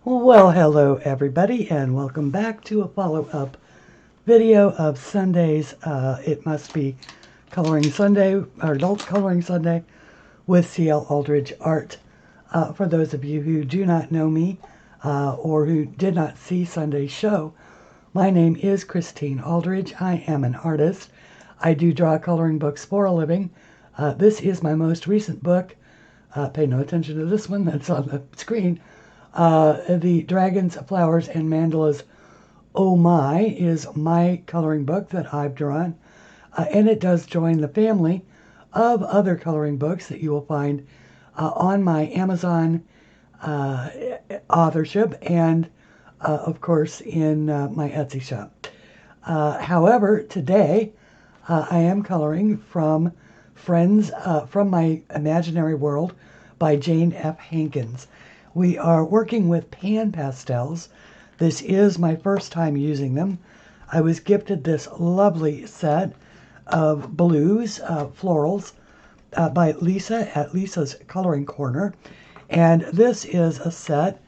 Well, hello everybody, and welcome back to a follow-up video of Sunday's It Must Be Coloring Sunday, or Adult Coloring Sunday with CLAldridge Art. For those of you who do not know me or who did not see Sunday's show, my name is Christine Aldridge. I am an artist. I do draw coloring books for a living. This is my most recent book. Pay no attention to this one that's on the screen. The Dragons, Flowers, and Mandalas Oh My is my coloring book that I've drawn. And it does join the family of other coloring books that you will find on my Amazon authorship and, of course, in my Etsy shop. However, today I am coloring from Friends from My Imaginary World by Jane F. Hankins. We are working with Pan Pastels. This is my first time using them. I was gifted this lovely set of blues, florals, by Lisa at Lisa's Coloring Corner. And this is a set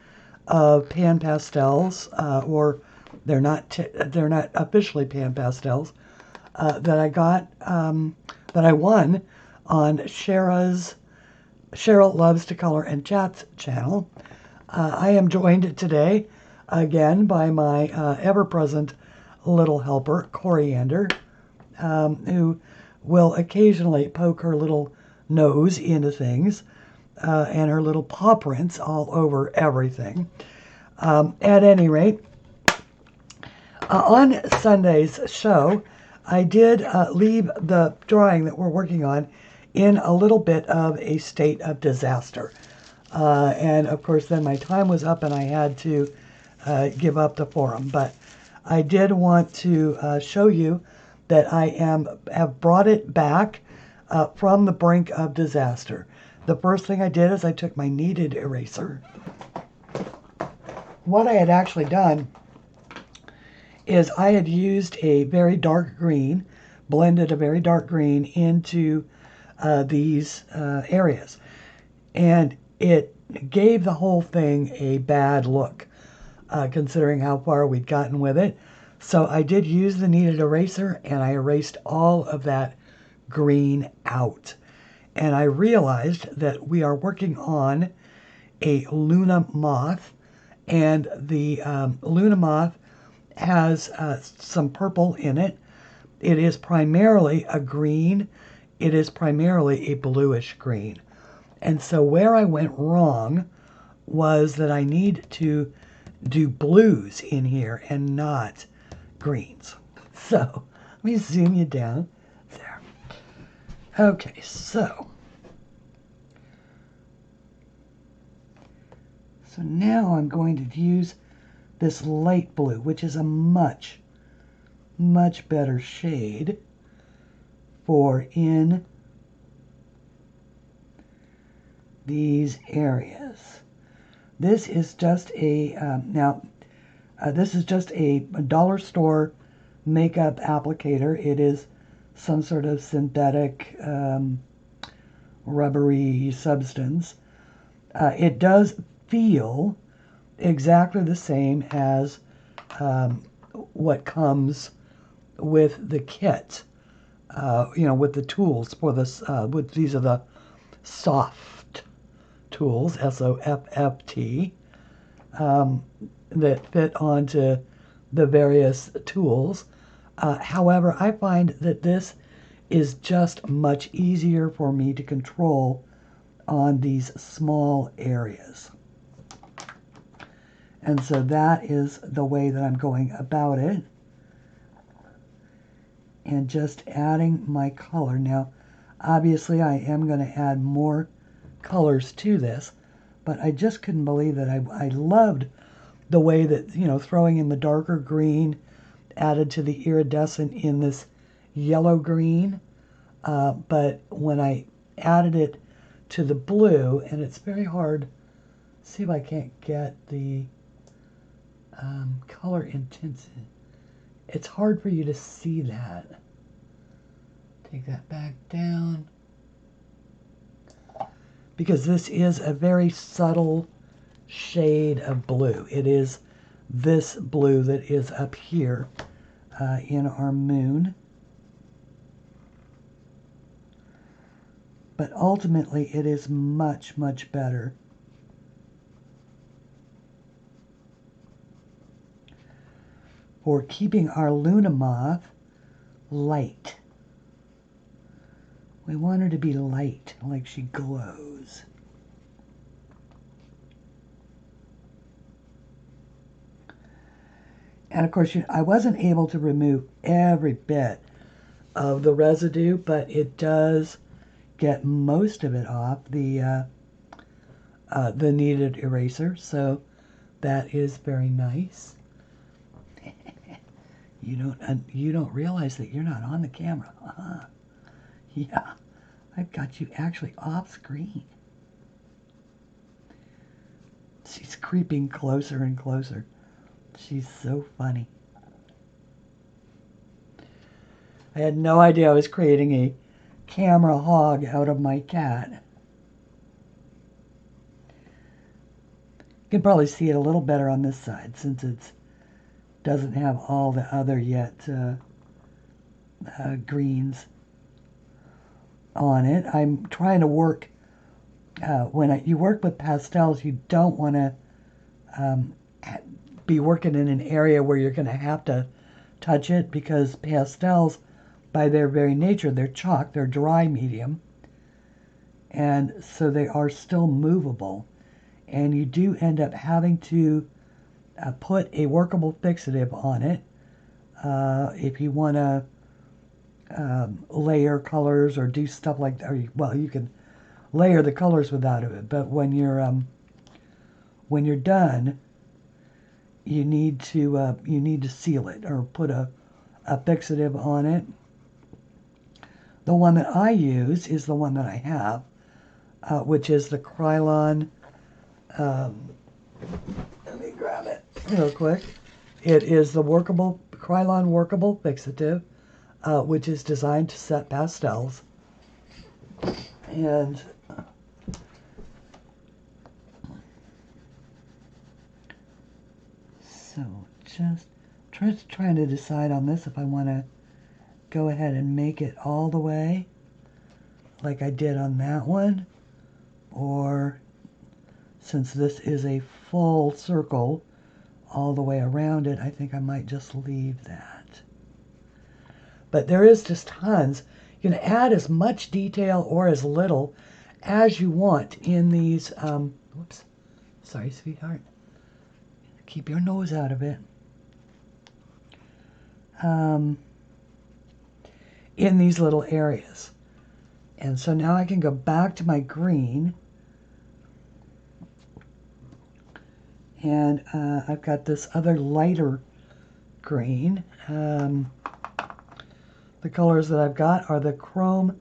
of Pan Pastels, or they're not officially Pan Pastels, that I got, that I won on Cheryl Loves to Color and Chats channel. I am joined today again by my ever-present little helper, Coriander, who will occasionally poke her little nose into things and her little paw prints all over everything. At any rate, on Sunday's show, I did leave the drawing that we're working on in a little bit of a state of disaster. And of course then my time was up and I had to give up the forum. But I did want to show you that I have brought it back from the brink of disaster. The first thing I did is I took my kneaded eraser. What I had actually done is I had used a very dark green, blended a very dark green into these areas. And it gave the whole thing a bad look, considering how far we'd gotten with it. So I did use the kneaded eraser, and I erased all of that green out. And I realized that we are working on a Luna moth, and the Luna moth has some purple in it. It is primarily a green. It is primarily a bluish green. And so where I went wrong was that I need to do blues in here and not greens. So let me zoom you down there. Okay, so now I'm going to use this light blue, which is a much better shade for in these areas. This is just a this is just a dollar store makeup applicator. It is some sort of synthetic rubbery substance. It does feel exactly the same as what comes with the kit. With the tools for this. These are the soft tools, S-O-F-F-T, that fit onto the various tools. However, I find that this is just much easier for me to control on these small areas. And so that is the way that I'm going about it. And just adding my color. Now, obviously I am going to add more colors to this, but I just couldn't believe that I loved the way that, throwing in the darker green added to the iridescent in this yellow green. But when I added it to the blue, and it's very hard, see if I can't get the color intensity. It's hard for you to see that. Take that back down. Because this is a very subtle shade of blue. It is this blue that is up here in our moon. But ultimately, it is much, much better for keeping our Luna moth light. We want her to be light, like she glows. And of course, I wasn't able to remove every bit of the residue, but it does get most of it off the kneaded eraser, so that is very nice. You don't realize that you're not on the camera. Uh-huh. Yeah, I've got you actually off screen. She's creeping closer and closer. She's so funny. I had no idea I was creating a camera hog out of my cat. You can probably see it a little better on this side since it doesn't have all the other yet greens on it. I'm trying to work, when you work with pastels, you don't want to be working in an area where you're going to have to touch it, because pastels, by their very nature, they're chalk, they're dry medium, and so they are still movable, and you do end up having to put a workable fixative on it if you want to layer colors or do stuff like that. Well, you can layer the colors without it, but when you're done, you need to seal it or put a fixative on it. The one that I use is the one that I have, which is the CLAldridges. Let me grab it real quick. It is the CLAldridges workable fixative, which is designed to set pastels. And so just trying to decide on this if I want to go ahead and make it all the way like I did on that one, or since this is a full circle all the way around it, I think I might just leave that. But there is just tons. You can add as much detail or as little as you want in these, whoops, sorry sweetheart, keep your nose out of it, in these little areas. And so now I can go back to my green, and I've got this other lighter green. The colors that I've got are the chrome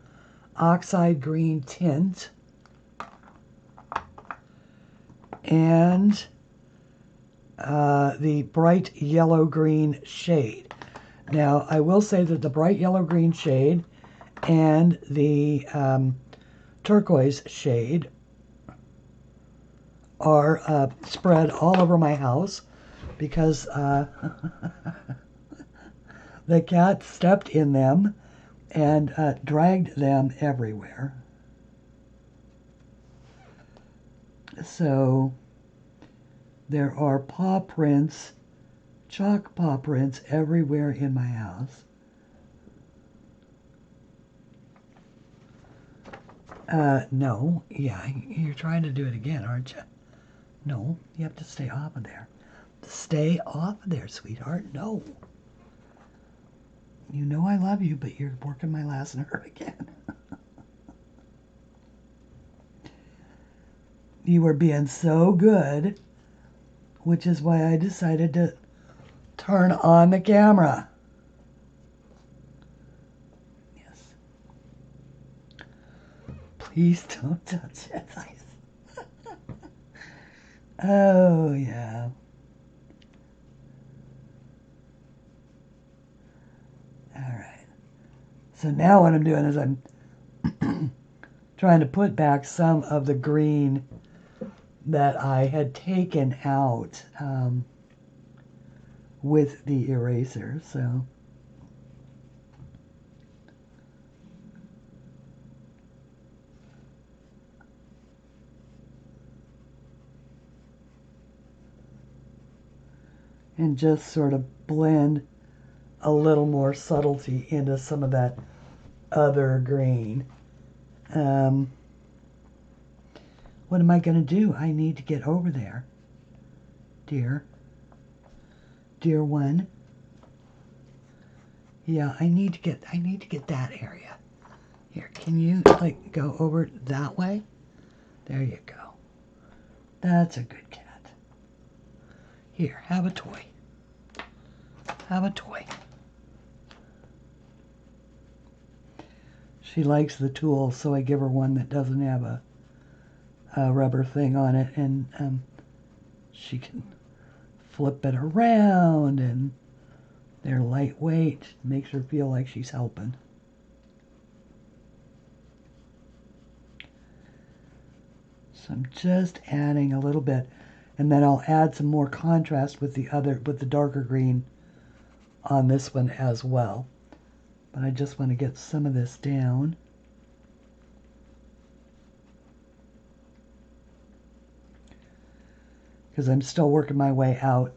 oxide green tint and the bright yellow green shade. Now, I will say that the bright yellow green shade and the turquoise shade are spread all over my house because the cat stepped in them and dragged them everywhere. So there are paw prints, chalk paw prints everywhere in my house. No, yeah, you're trying to do it again, aren't you? No, you have to stay off of there. Stay off of there, sweetheart. No. You know I love you, but you're working my last nerve again. You were being so good, which is why I decided to turn on the camera. Yes. Please don't touch it. Oh, yeah. All right. So now what I'm doing is I'm trying to put back some of the green that I had taken out with the eraser. So and just sort of blend a little more subtlety into some of that other green. What am I going to do? I need to get over there, dear one. Yeah, I need to get that area. Here, can you like go over that way? There you go. That's a good cat. Here, have a toy. Have a toy. She likes the tool, so I give her one that doesn't have a rubber thing on it, and she can flip it around, and they're lightweight. Makes her feel like she's helping. So I'm just adding a little bit, and then I'll add some more contrast with the darker green on this one as well. But I just want to get some of this down. Because I'm still working my way out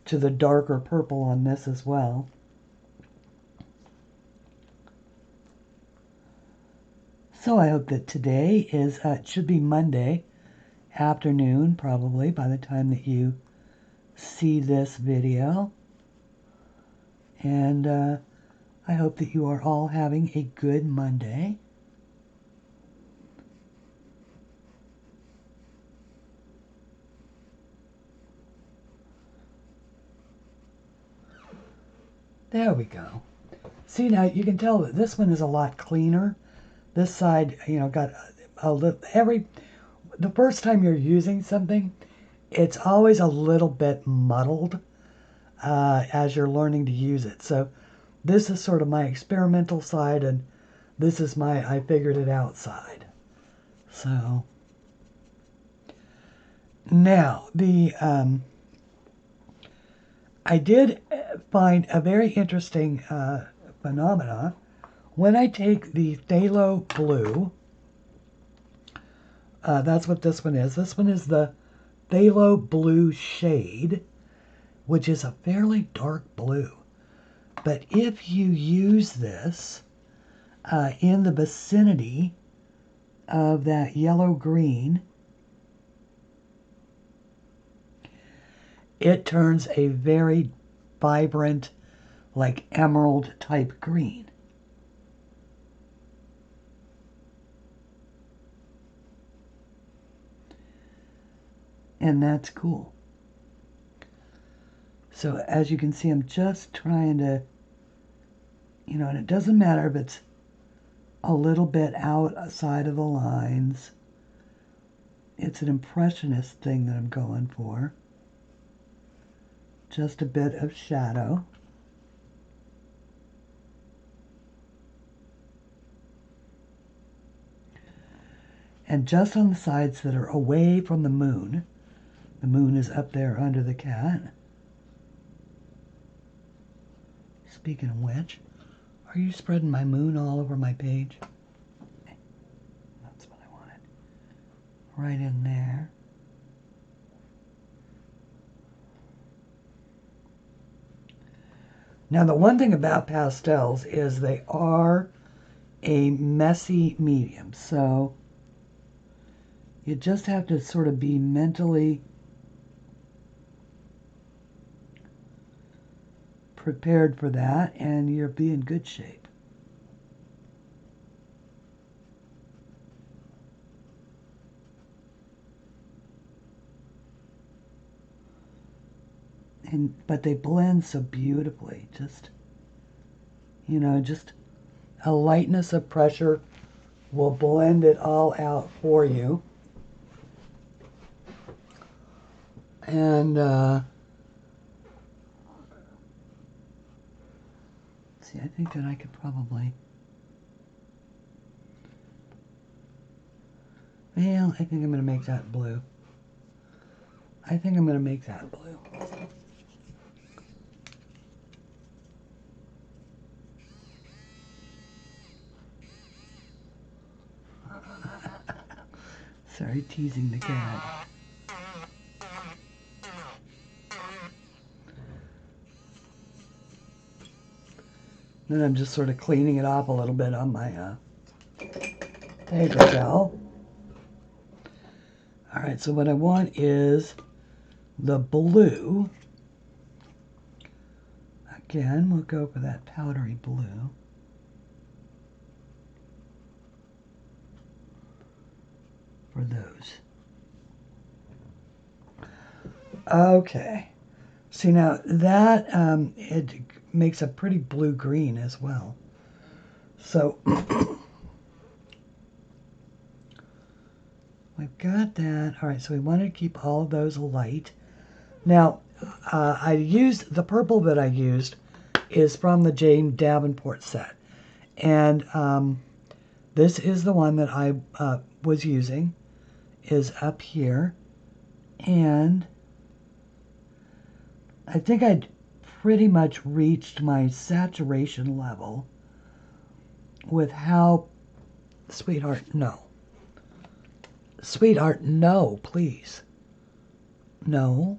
to the darker purple on this as well. So I hope that today is, it should be Monday afternoon probably by the time that you see this video. And I hope that you are all having a good Monday. There we go. See, now you can tell that this one is a lot cleaner. This side, you know, got a little, the first time you're using something, it's always a little bit muddled as you're learning to use it. So this is sort of my experimental side, and this is my I figured it out side. So now I did find a very interesting phenomena when I take the phthalo blue. That's what this one is. This one is the phthalo blue shade, which is a fairly dark blue. But if you use this in the vicinity of that yellow green, it turns a very vibrant, like emerald type green. And that's cool. So as you can see, I'm just trying to, you know, and it doesn't matter if it's a little bit outside of the lines. It's an impressionist thing that I'm going for. Just a bit of shadow. And just on the sides that are away from the moon is up there under the cat. Speaking of which, are you spreading my moon all over my page? That's what I wanted. Right in there. Now the one thing about pastels is they are a messy medium, so you just have to sort of be mentally prepared for that, and you'll be in good shape. But they blend so beautifully. Just, you know, just a lightness of pressure will blend it all out for you. And see, I think that I could probably, well, I think I'm going to make that blue. I think I'm going to make that blue. Sorry, teasing the cat. Then I'm just sort of cleaning it up a little bit on my paper towel. All right, so what I want is the blue. Again, we'll go for that powdery blue. For those. Okay. See, now that it makes a pretty blue-green as well. So we've got that. All right, so we want to keep all of those light. Now, I used, the purple that I used is from the Jane Davenport set. And this is the one that I was using, is up here. And I think I'd pretty much reached my saturation level with how, sweetheart, no. Sweetheart, no, please. No.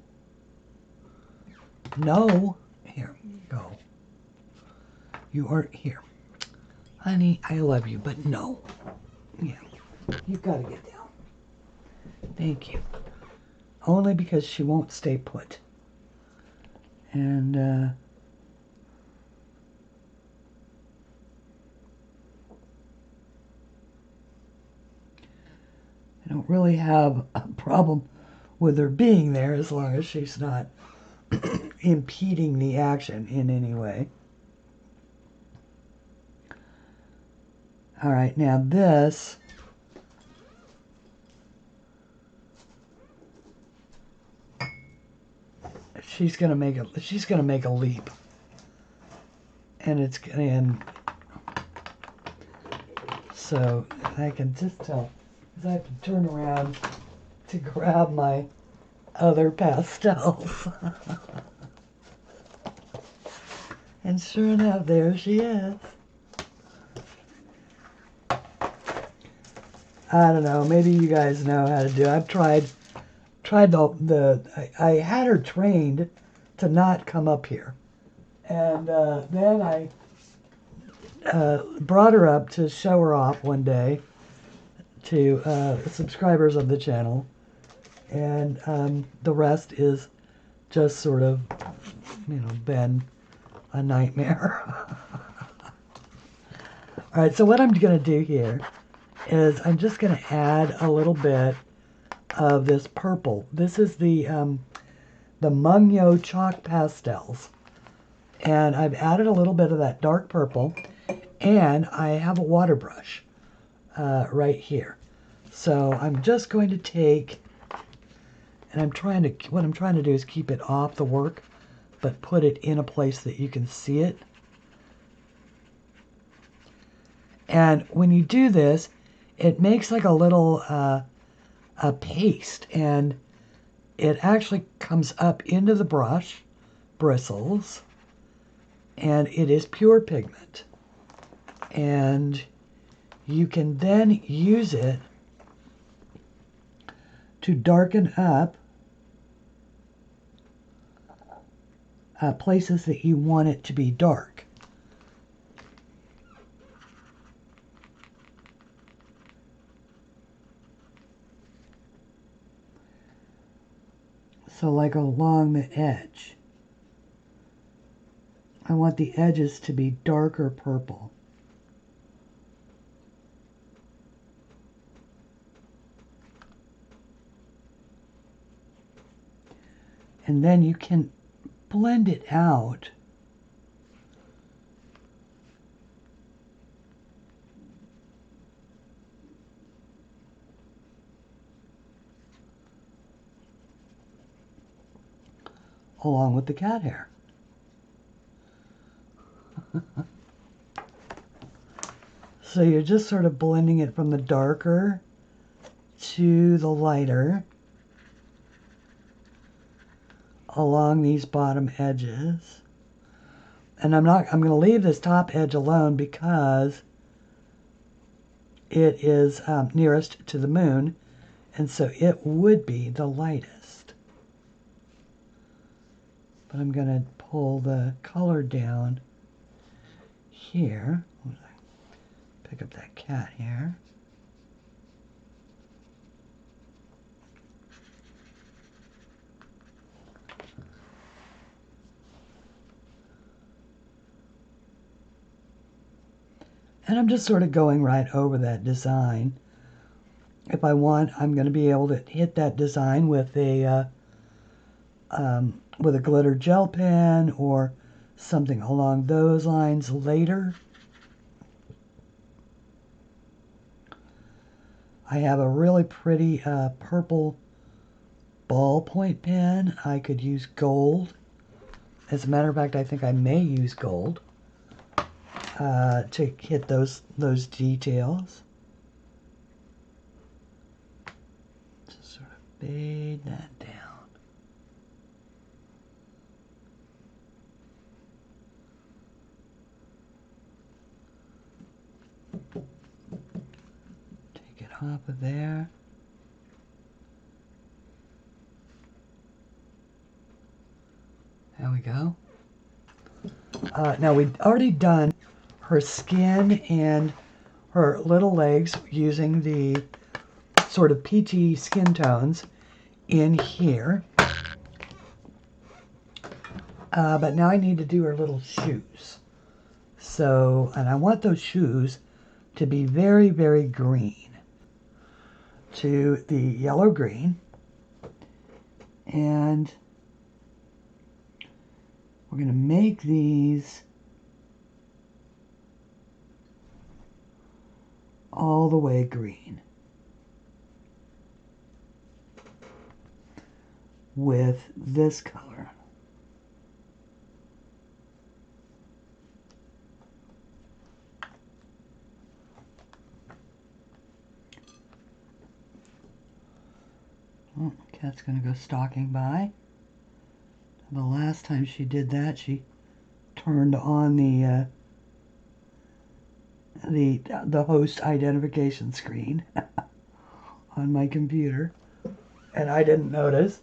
No. Here, go. You aren't here. Honey, I love you, but no. Yeah, you've got to get down. Thank you. Only because she won't stay put. And, I don't really have a problem with her being there as long as she's not impeding the action in any way. All right, now this, she's gonna make a leap, and it's gonna end. So I can just tell, because I have to turn around to grab my other pastels. And sure enough, there she is. I don't know, maybe you guys know how to do it. I've tried I had her trained to not come up here. And then I brought her up to show her off one day to subscribers of the channel. And the rest is just sort of, been a nightmare. All right, so what I'm going to do here is I'm just going to add a little bit of this purple. This is the Mungyo Chalk Pastels. And I've added a little bit of that dark purple. And I have a water brush right here. So I'm just going to take, and what I'm trying to do is keep it off the work, but put it in a place that you can see it. And when you do this, it makes like a little a paste, and it actually comes up into the brush bristles, and it is pure pigment. And you can then use it to darken up places that you want it to be dark. So like along the edge. I want the edges to be darker purple. And then you can blend it out along with the cat hair. So you're just sort of blending it from the darker to the lighter. along these bottom edges. And I'm going to leave this top edge alone because it is nearest to the moon, and so it would be the lightest. But I'm going to pull the color down here. Pick up that cat here. And I'm just sort of going right over that design. If I want, I'm going to be able to hit that design with a glitter gel pen or something along those lines later. I have a really pretty purple ballpoint pen. I could use gold. As a matter of fact, I think I may use gold to hit those details. Just sort of fade that down. Take it off of there. There we go. Now we've already done her skin and her little legs using the sort of peachy skin tones in here. But now I need to do her little shoes. So, and I want those shoes to be very, very green. To the yellow green. And we're going to make these all the way green with this color. Oh, cat's going to go stalking by. The last time she did that, she turned on the host identification screen on my computer, and I didn't notice.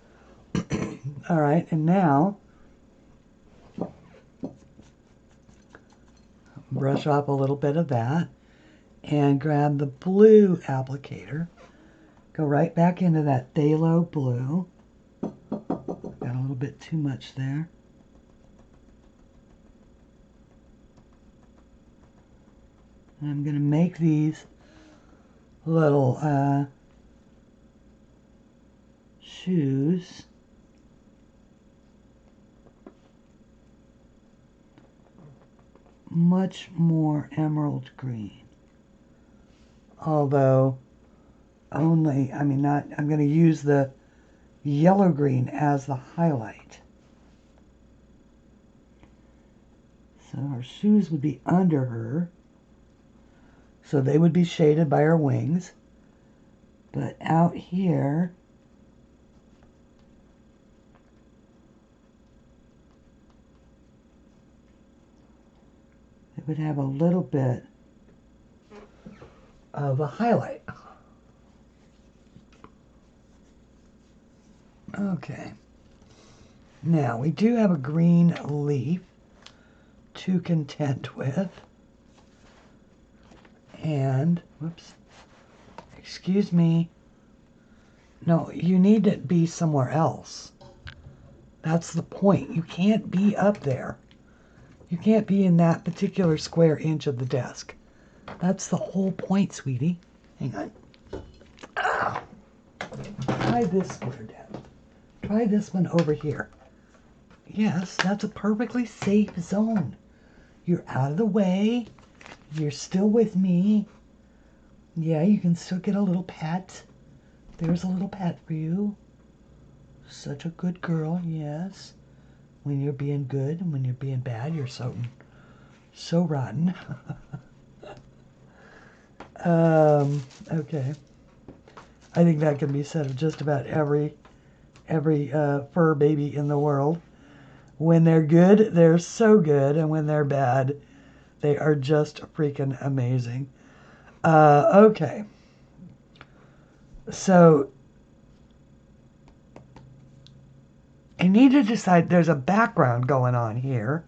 All right, and now brush off a little bit of that and grab the blue applicator. Go right back into that phthalo blue. Got a little bit too much there. And I'm going to make these little shoes much more emerald green. Although only, I mean, not, I'm going to use the yellow green as the highlight. So her shoes would be under her. So they would be shaded by her wings. But out here, it would have a little bit of a highlight. Okay. Now, we do have a green leaf to contend with. And, whoops, excuse me. No, you need to be somewhere else. That's the point. You can't be up there. You can't be in that particular square inch of the desk. That's the whole point, sweetie. Hang on. Ah. Try this square down. Try this one over here. Yes, that's a perfectly safe zone. You're out of the way. You're still with me. Yeah, you can still get a little pet. There's a little pet for you. Such a good girl, yes. When you're being good and when you're being bad, you're so rotten. Okay. I think that can be said of just about every every fur baby in the world. When they're good, they're so good, and when they're bad, they are just freaking amazing. Okay. So I need to decide, there's a background going on here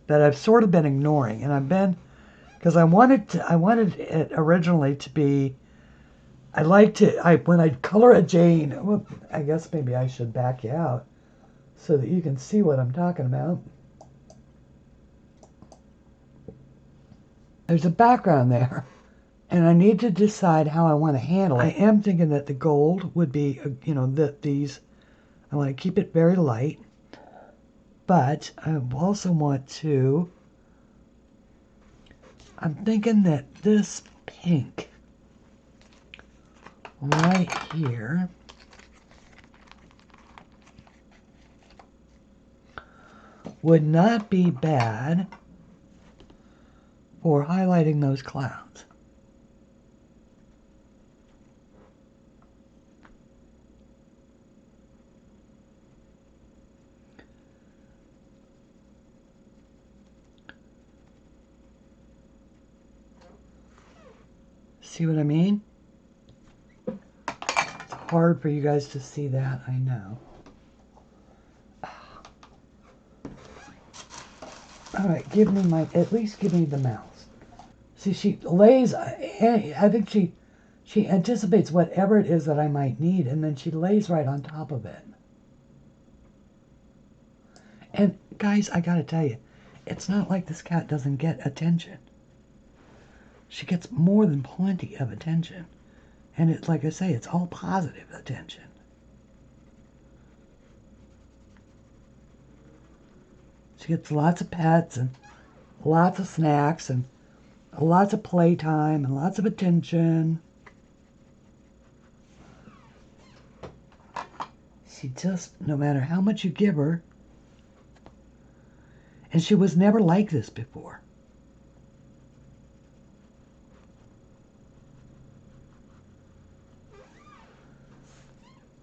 that I've sort of been ignoring, and I've been, because I wanted it originally to be, when I color a Jane, well, I guess maybe I should back you out so that you can see what I'm talking about. There's a background there, and I need to decide how I want to handle it. I am thinking that the gold would be, I want to keep it very light, but I also want to, I'm thinking that this pink right here would not be bad for highlighting those clouds. See what I mean? It's hard for you guys to see that, I know. All right, at least give me the mouse. See, she lays, I think she anticipates whatever it is that I might need, and then she lays right on top of it. And guys, I gotta tell you, it's not like this cat doesn't get attention. She gets more than plenty of attention. And it's like I say, it's all positive attention. She gets lots of pets and lots of snacks and lots of playtime and lots of attention. She just, no matter how much you give her, and she was never like this before.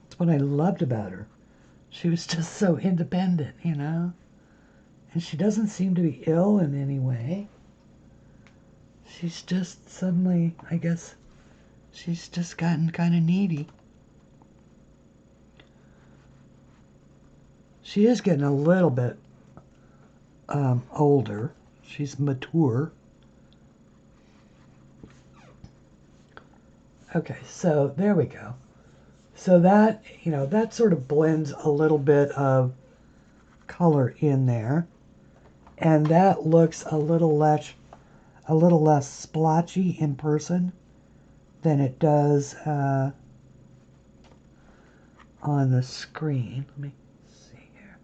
That's what I loved about her. She was just so independent, you know? And she doesn't seem to be ill in any way. She's just suddenly, I guess, she's just gotten kind of needy. She is getting a little bit older. She's mature. Okay, so there we go. So that, that sort of blends a little bit of color in there. And that looks a little less splotchy in person than it does on the screen. Let me see here.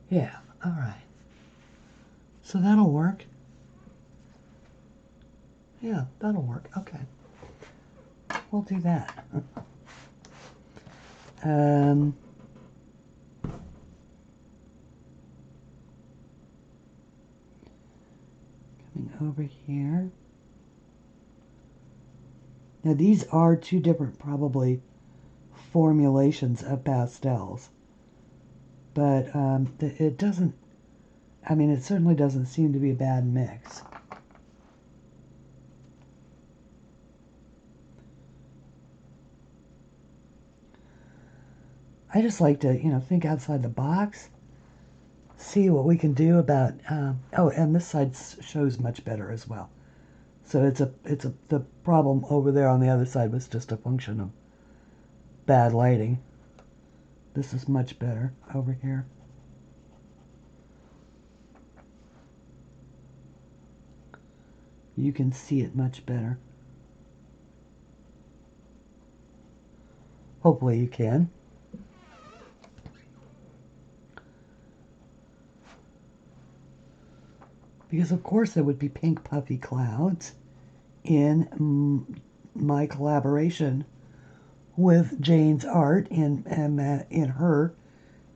Yeah, all right. So that'll work. Yeah, that'll work. Okay. We'll do that. Coming over here. Now these are two different, probably, formulations of pastels. But it doesn't, it certainly doesn't seem to be a bad mix. I just like to, think outside the box, see what we can do about, oh, and this side shows much better as well. So the problem over there on the other side was just a function of bad lighting. This is much better over here. You can see it much better. Hopefully you can. Because of course there would be pink puffy clouds in my collaboration with Jane's art in her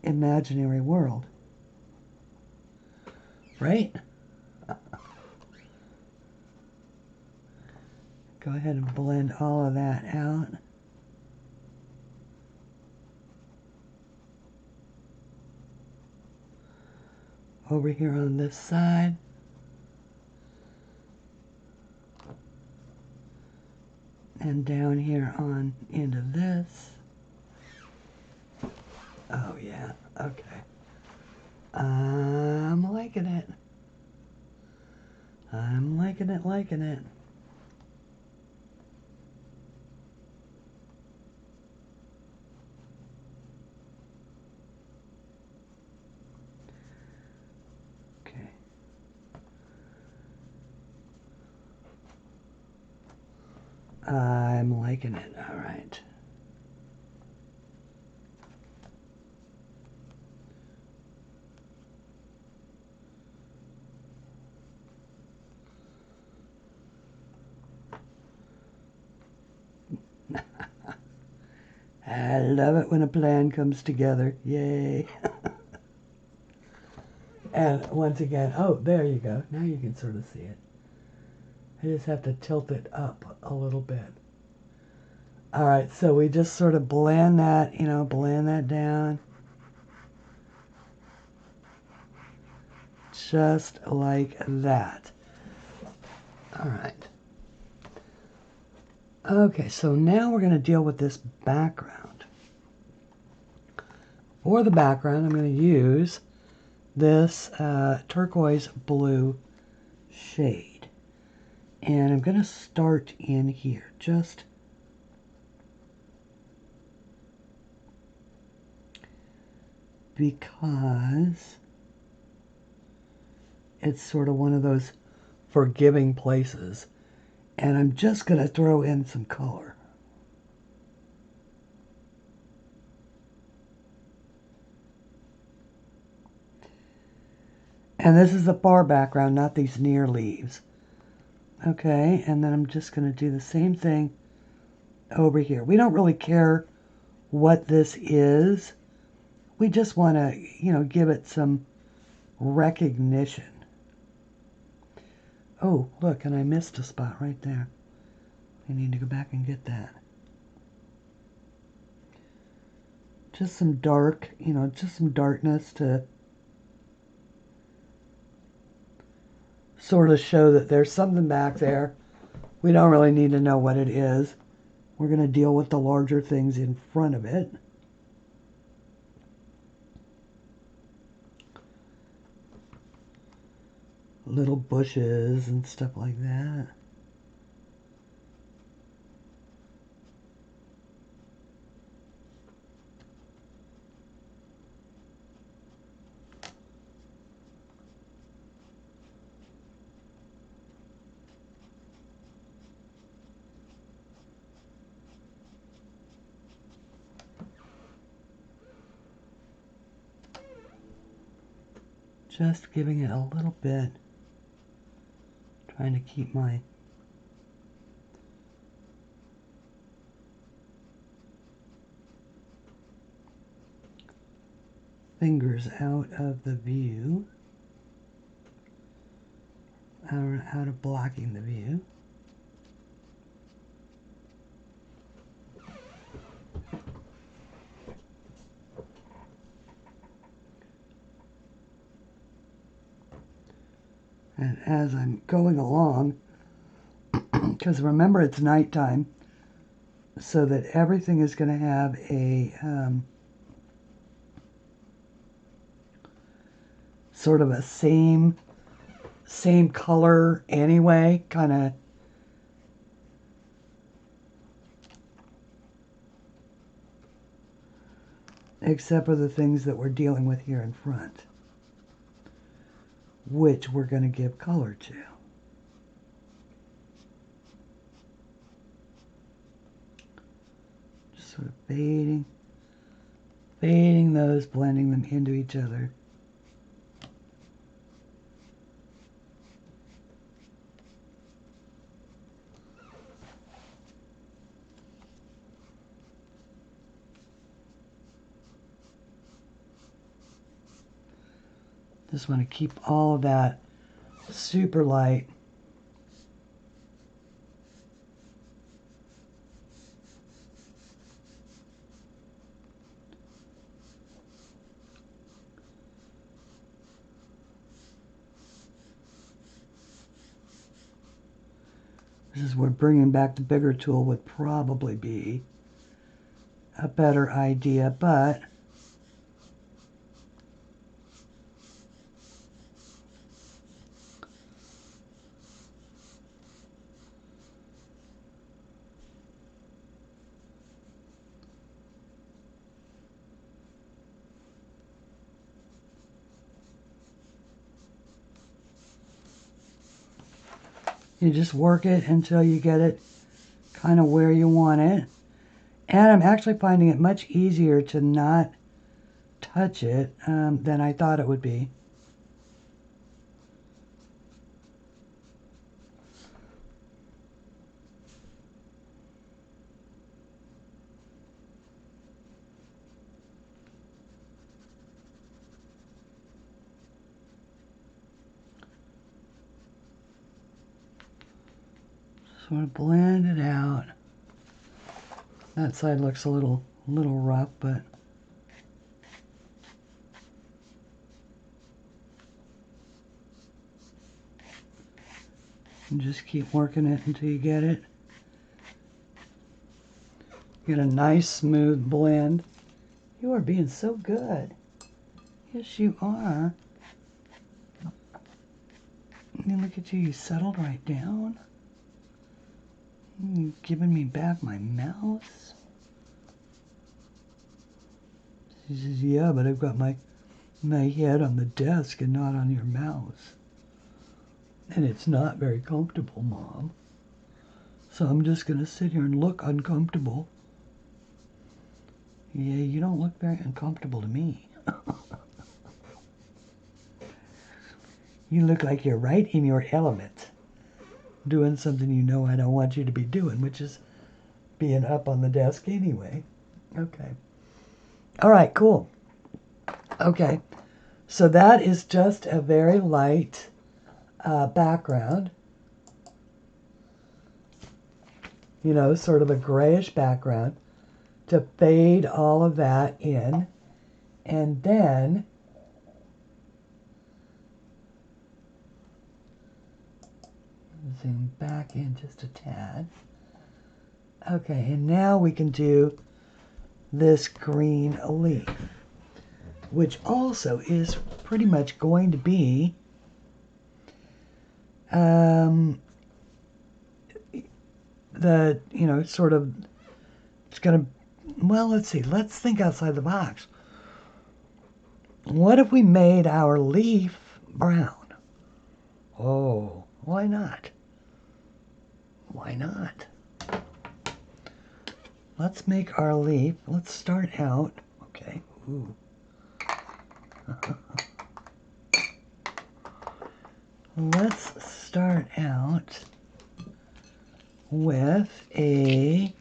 imaginary world. Right? Go ahead and blend all of that out. Over here on this side. And down here on into this. Oh yeah, okay. I'm liking it. I'm liking it, liking it. Okay. I'm liking it, all right. I love it when a plan comes together. Yay. And once again, oh, there you go. Now you can sort of see it. I just have to tilt it up a little bit. All right, so we just sort of blend that, you know, blend that down. Just like that. All right. Okay, so now we're going to deal with this background. For the background, I'm going to use this turquoise blue shade. And I'm going to start in here, just because it's sort of one of those forgiving places. And I'm just going to throw in some color. And this is the far background, not these near leaves. Okay, and then I'm just going to do the same thing over here. We don't really care what this is. We just want to, you know, give it some recognition. Oh, look, and I missed a spot right there. I need to go back and get that. Just some dark, you know, just some darkness to sort of show that there's something back there. We don't really need to know what it is. We're going to deal with the larger things in front of it. Little bushes and stuff like that. Just giving it a little bit. Trying to keep my fingers out of the view. Out of blocking the view. And as I'm going along, because remember it's nighttime, so that everything is going to have a sort of a same color anyway, kind of. Except for the things that we're dealing with here in front, which we're going to give color to. Just sort of fading those, blending them into each other. Just want to keep all of that super light. This is where bringing back the bigger tool would probably be a better idea, but you just work it until you get it kind of where you want it. And I'm actually finding it much easier to not touch it than I thought it would be. Sort of blend it out. That side looks a little rough, but and just keep working it until you get it. Get a nice smooth blend. You are being so good. Yes, you are. And look at you, you settled right down. You're giving me back my mouse. She says, yeah, but I've got my head on the desk and not on your mouse. And it's not very comfortable, Mom. So I'm just going to sit here and look uncomfortable. Yeah, you don't look very uncomfortable to me. You look like you're right in your element, doing something you know I don't want you to be doing, which is being up on the desk anyway. Okay. All right, cool. Okay, so that is just a very light background. You know, sort of a grayish background to fade all of that in. And then zoom back in just a tad. Okay, and now we can do this green leaf, which also is pretty much going to be the, you know, sort of, it's going to, well, let's see, let's think outside the box. What if we made our leaf brown? Oh, why not? Why not? Let's make our leaf, let's start out, okay, ooh. Let's start out with a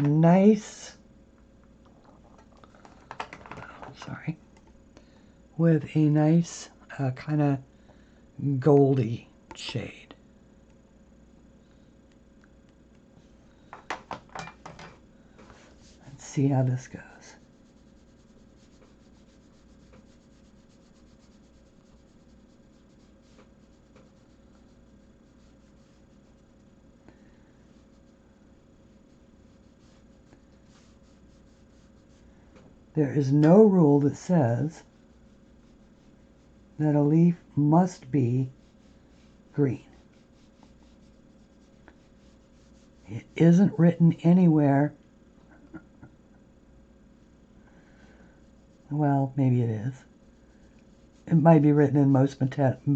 nice, with a nice kind of goldy shade. Let's see how this goes. There is no rule that says that a leaf must be green. It isn't written anywhere. Well, maybe it is. It might be written in most botanical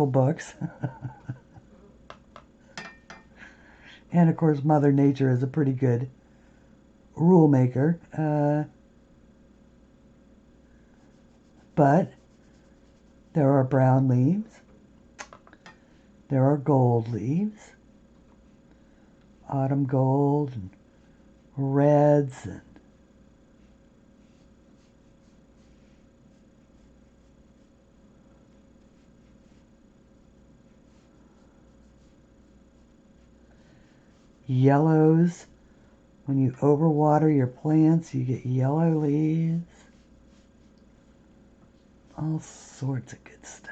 books. And of course, Mother Nature is a pretty good rule maker. But there are brown leaves. There are gold leaves. Autumn gold and reds and yellows. When you overwater your plants, you get yellow leaves. All sorts of good stuff.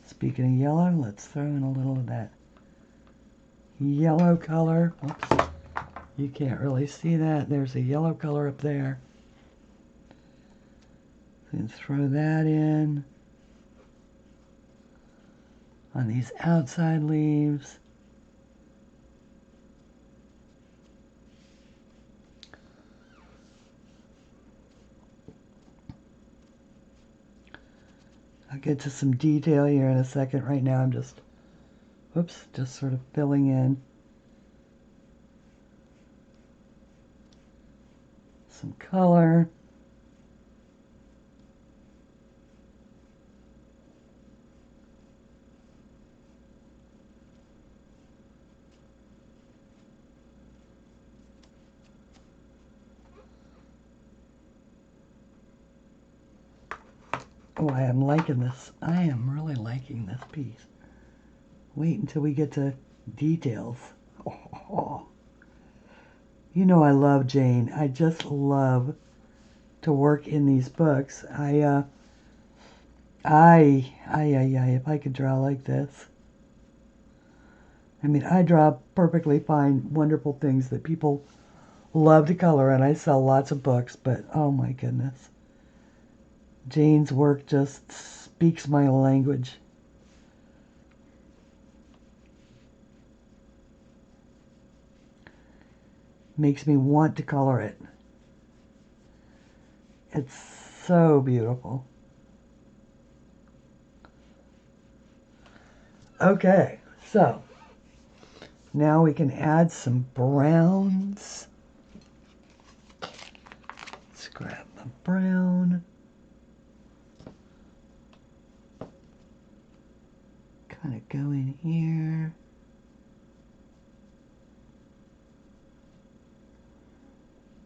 Speaking of yellow, let's throw in a little of that yellow color. Oops, you can't really see that. There's a yellow color up there. And throw that in on these outside leaves. I'll get to some detail here in a second. Right now I'm just, whoops, just sort of filling in some color. Oh, I am liking this. I am really liking this piece. Wait until we get to details. Oh. You know I love Jane. I just love to work in these books. If I could draw like this. I mean, I draw perfectly fine, wonderful things that people love to color, and I sell lots of books, but oh my goodness. Jane's work just speaks my language. Makes me want to color it. It's so beautiful. Okay, so now we can add some browns. Let's grab the brown. Kind of go in here.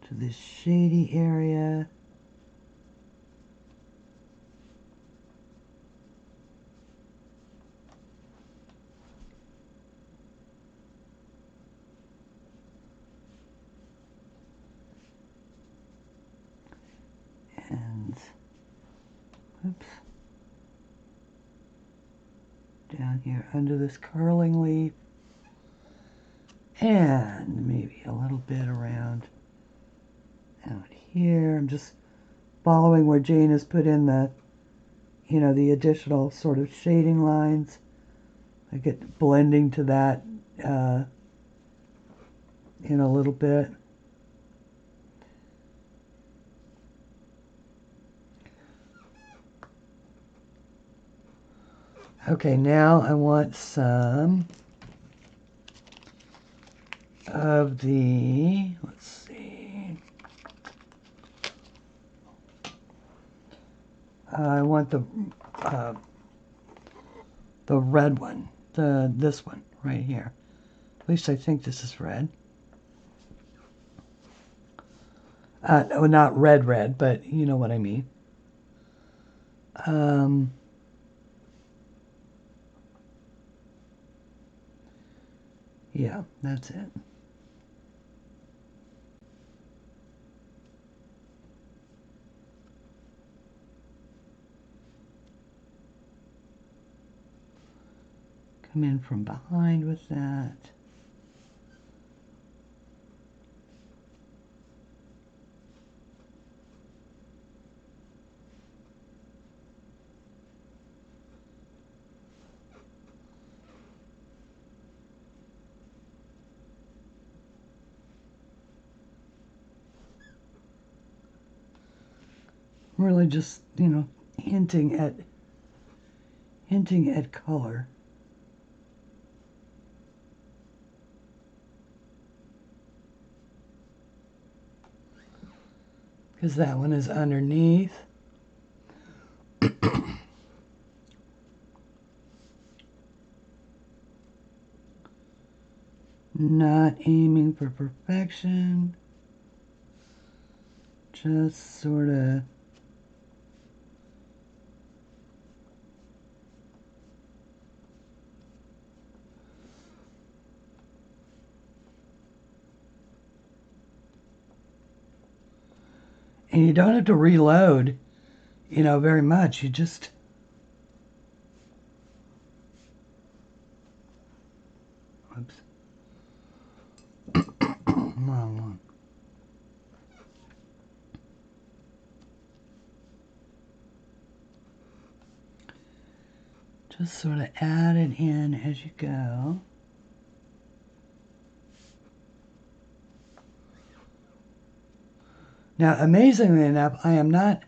To this shady area. And, oops. Down here under this curling leaf. And maybe a little bit around out here. I'm just following where Jane has put in the, you know, the additional sort of shading lines. I get blending to that in a little bit. Okay, now I want some of the, let's see, I want the red one, this one right here. At least I think this is red. No, not red, but you know what I mean. Yeah, that's it. Come in from behind with that. Really just, you know, hinting at color. Because that one is underneath. Not aiming for perfection. Just sort of and you don't have to reload, very much. You just oops. Wrong one. Just sort of add it in as you go. Now, amazingly enough, I am not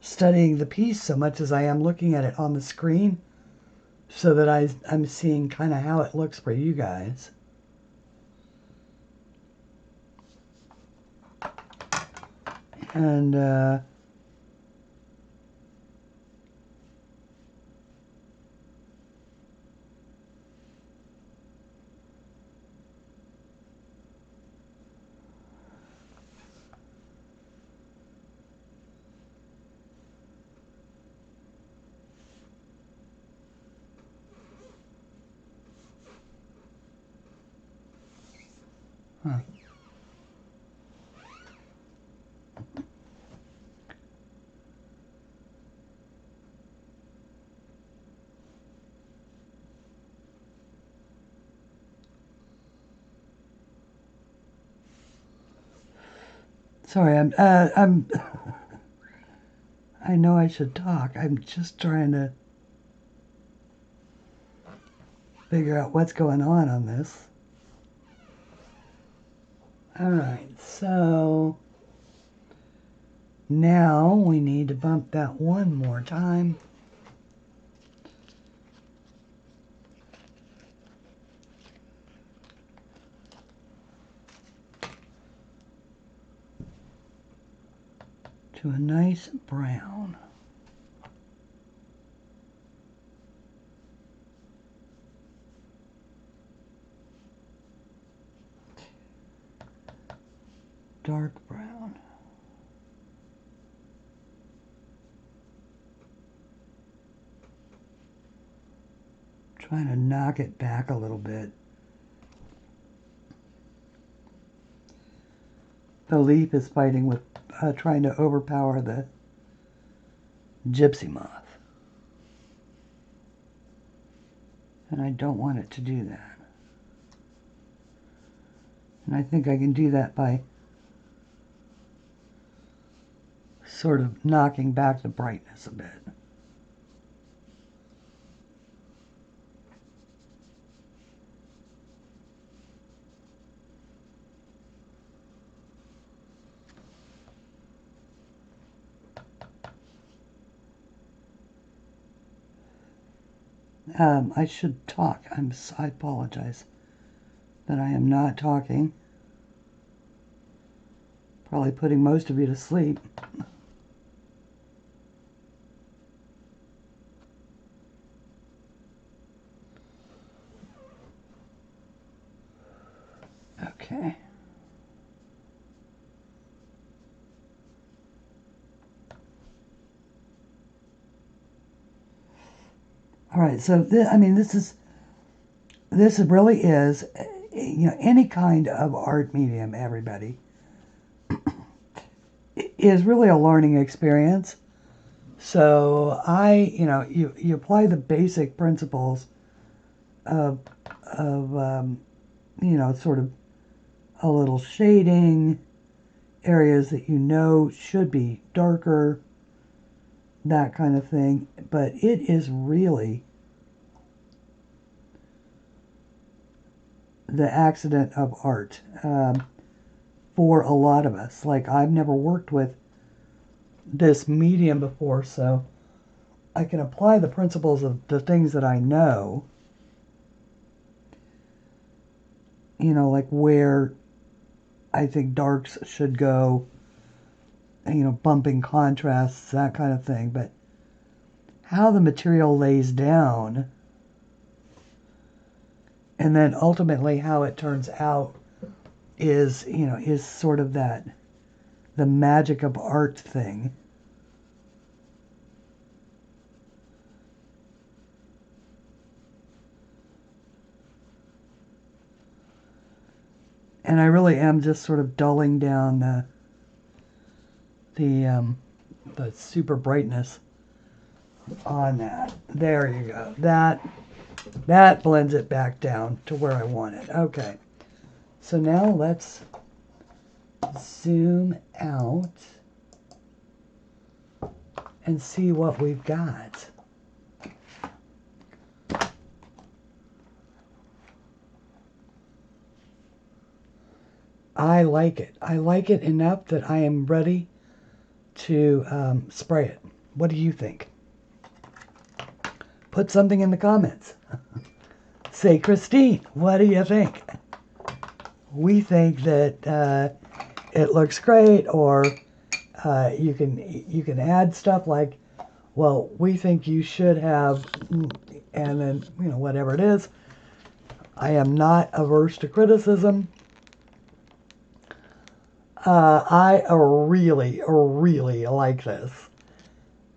studying the piece so much as I am looking at it on the screen so that I'm seeing kind of how it looks for you guys. And huh. Sorry, I'm I know I should talk. I'm just trying to figure out what's going on this. All right, so now we need to bump that one more time. To a nice brown. Dark brown. Trying to knock it back a little bit. The leaf is fighting with trying to overpower the gypsy moth. And I don't want it to do that. And I think I can do that by sort of knocking back the brightness a bit. I should talk. I apologize that I am not talking. Probably putting most of you to sleep. Okay. All right. So this really is, any kind of art medium. Everybody is really a learning experience. So you apply the basic principles of sort of a little shading, areas that should be darker, that kind of thing. But it is really the accident of art for a lot of us. Like, I've never worked with this medium before, so I can apply the principles of the things that I know, like where I think darks should go, bumping contrasts, that kind of thing. But how the material lays down And then ultimately how it turns out is, you know, is sort of that, the magic of art thing. And I really am just sort of dulling down the super brightness on that. There you go. That blends it back down to where I want it. Okay. So now let's zoom out and see what we've got. I like it. I like it enough that I am ready to spray it. What do you think? Put something in the comments. Say, Christine, what do you think? We think that it looks great, or you can add stuff like, well, we think you should have, and then, you know, whatever it is. I am not averse to criticism. I really, really like this.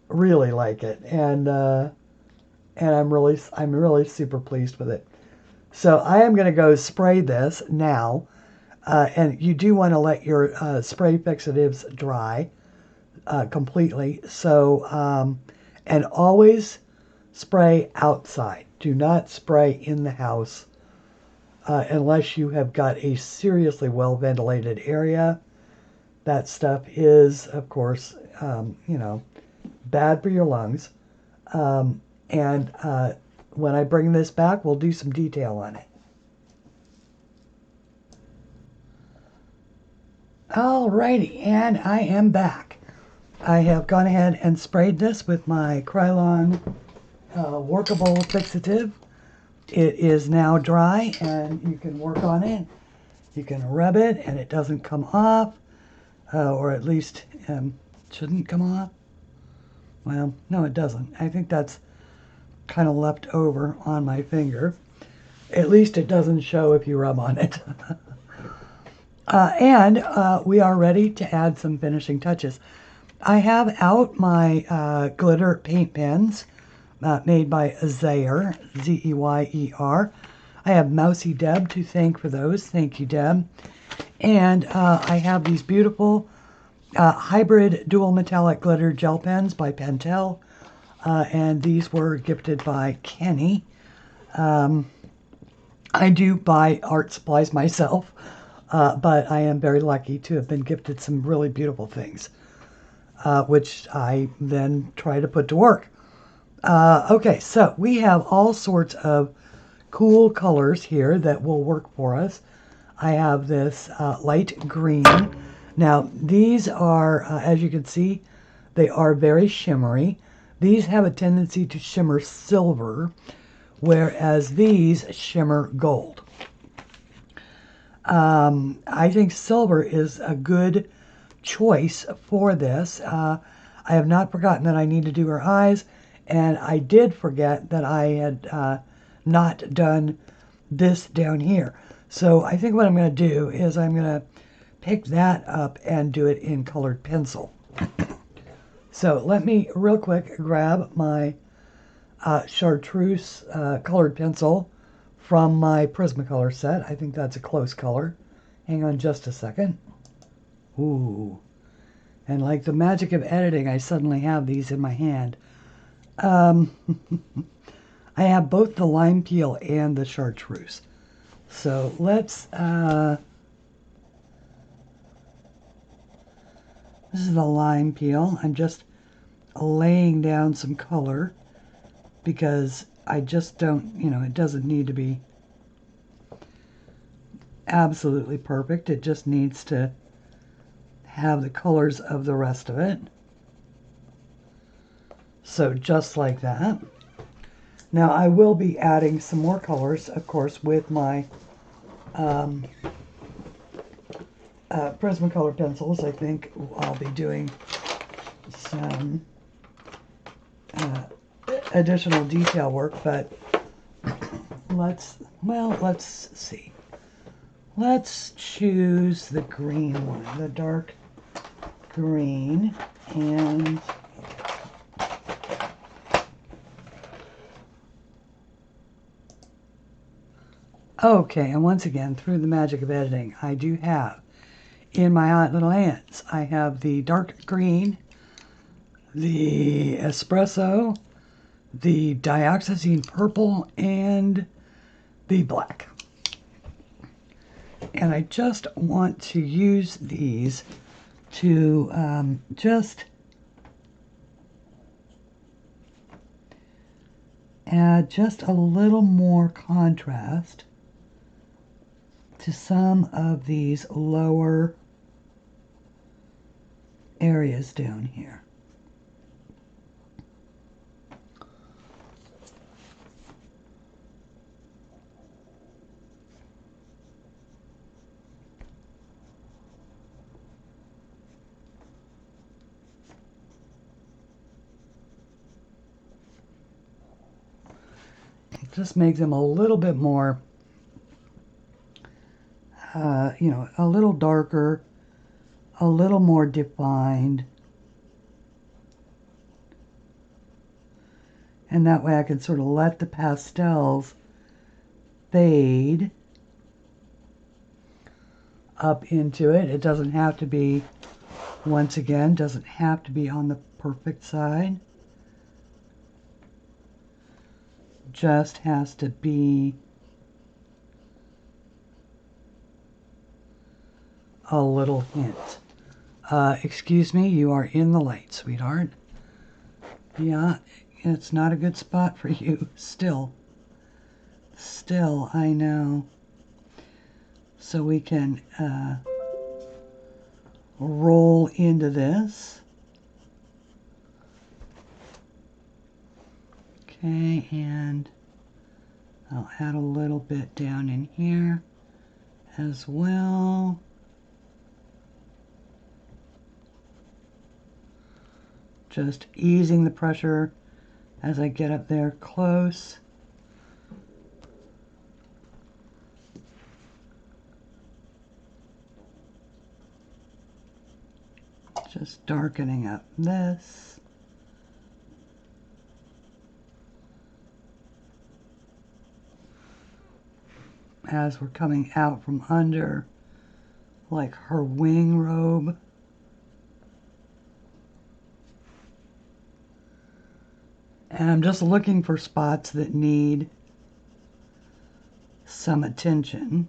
Really like it, and I'm really super pleased with it. So I am going to go spray this now, and you do want to let your spray fixatives dry completely. So and always spray outside. Do not spray in the house unless you have got a seriously well ventilated area. That stuff is, of course, you know, bad for your lungs. And when I bring this back, we'll do some detail on it. Alrighty, and I am back. I have gone ahead and sprayed this with my Krylon workable fixative. It is now dry, and you can work on it. You can rub it, and it doesn't come off. Or at least shouldn't come off. Well, no, it doesn't. I think that's kind of left over on my finger. At least it doesn't show if you rub on it. And we are ready to add some finishing touches. I have out my glitter paint pens made by Zeyer, Z-E-Y-E-R. I have Mousy Deb to thank for those. Thank you, Deb. And I have these beautiful hybrid dual metallic glitter gel pens by Pentel. And these were gifted by Kenny. I do buy art supplies myself, but I am very lucky to have been gifted some really beautiful things, which I then try to put to work. Okay, so we have all sorts of cool colors here that will work for us. I have this light green. Now, these are, as you can see, they are very shimmery. These have a tendency to shimmer silver, whereas these shimmer gold. I think silver is a good choice for this. I have not forgotten that I need to do her eyes, and I did forget that I had not done this down here. So I think what I'm going to do is I'm going to pick that up and do it in colored pencil. So let me real quick grab my chartreuse colored pencil from my Prismacolor set. I think that's a close color. Hang on just a second. Ooh. And like the magic of editing, I suddenly have these in my hand. I have both the lime peel and the chartreuse. So let's, this is the lime peel. I'm just laying down some color because I just don't, you know, it doesn't need to be absolutely perfect. It just needs to have the colors of the rest of it. So just like that. Now I will be adding some more colors, of course, with my Prismacolor pencils. I think I'll be doing some additional detail work, but let's well, let's see. Let's choose the green one, the dark green, and okay, and once again, through the magic of editing, I do have in my hot little hands, I have the dark green, the espresso, the dioxazine purple, and the black. And I just want to use these to just add just a little more contrast to some of these lower areas down here. It just makes them a little bit more, you know, a little darker, a little more defined. And that way I can sort of let the pastels fade up into it. It doesn't have to be, once again, doesn't have to be on the perfect side. Just has to be a little hint. Excuse me, you are in the light, sweetheart. Yeah, it's not a good spot for you. Still, I know. So we can roll into this. Okay, and I'll add a little bit down in here as well. Just easing the pressure as I get up there close. Just darkening up this. As we're coming out from under, like her wing robe. And I'm just looking for spots that need some attention.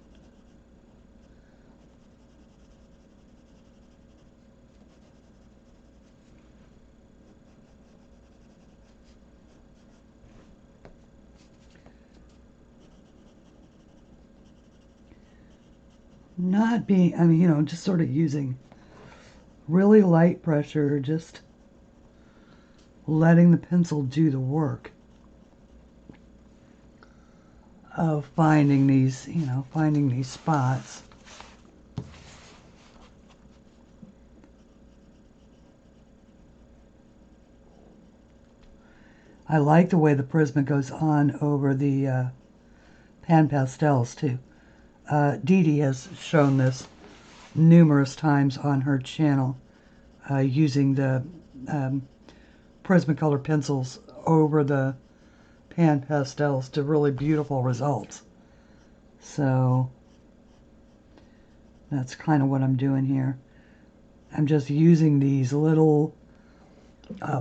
Not being, I mean, you know, just sort of using really light pressure, just letting the pencil do the work of finding these, you know, finding these spots. I like the way the Prisma goes on over the Pan Pastels too. Dee Dee has shown this numerous times on her channel, using the Prismacolor pencils over the Pan Pastels to really beautiful results. So that's kind of what I'm doing here. I'm just using these little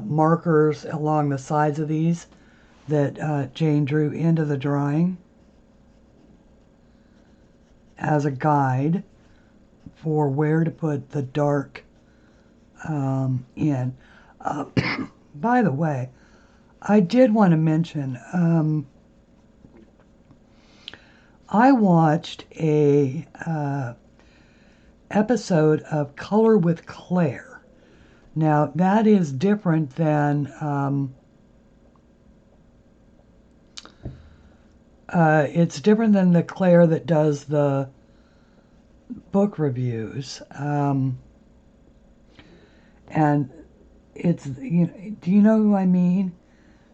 markers along the sides of these that Jane drew into the drawing as a guide for where to put the dark in. By the way, I did want to mention, I watched a episode of Color with Claire. Now, that is different than it's different than the Claire that does the book reviews. And it's, you know, do you know who I mean?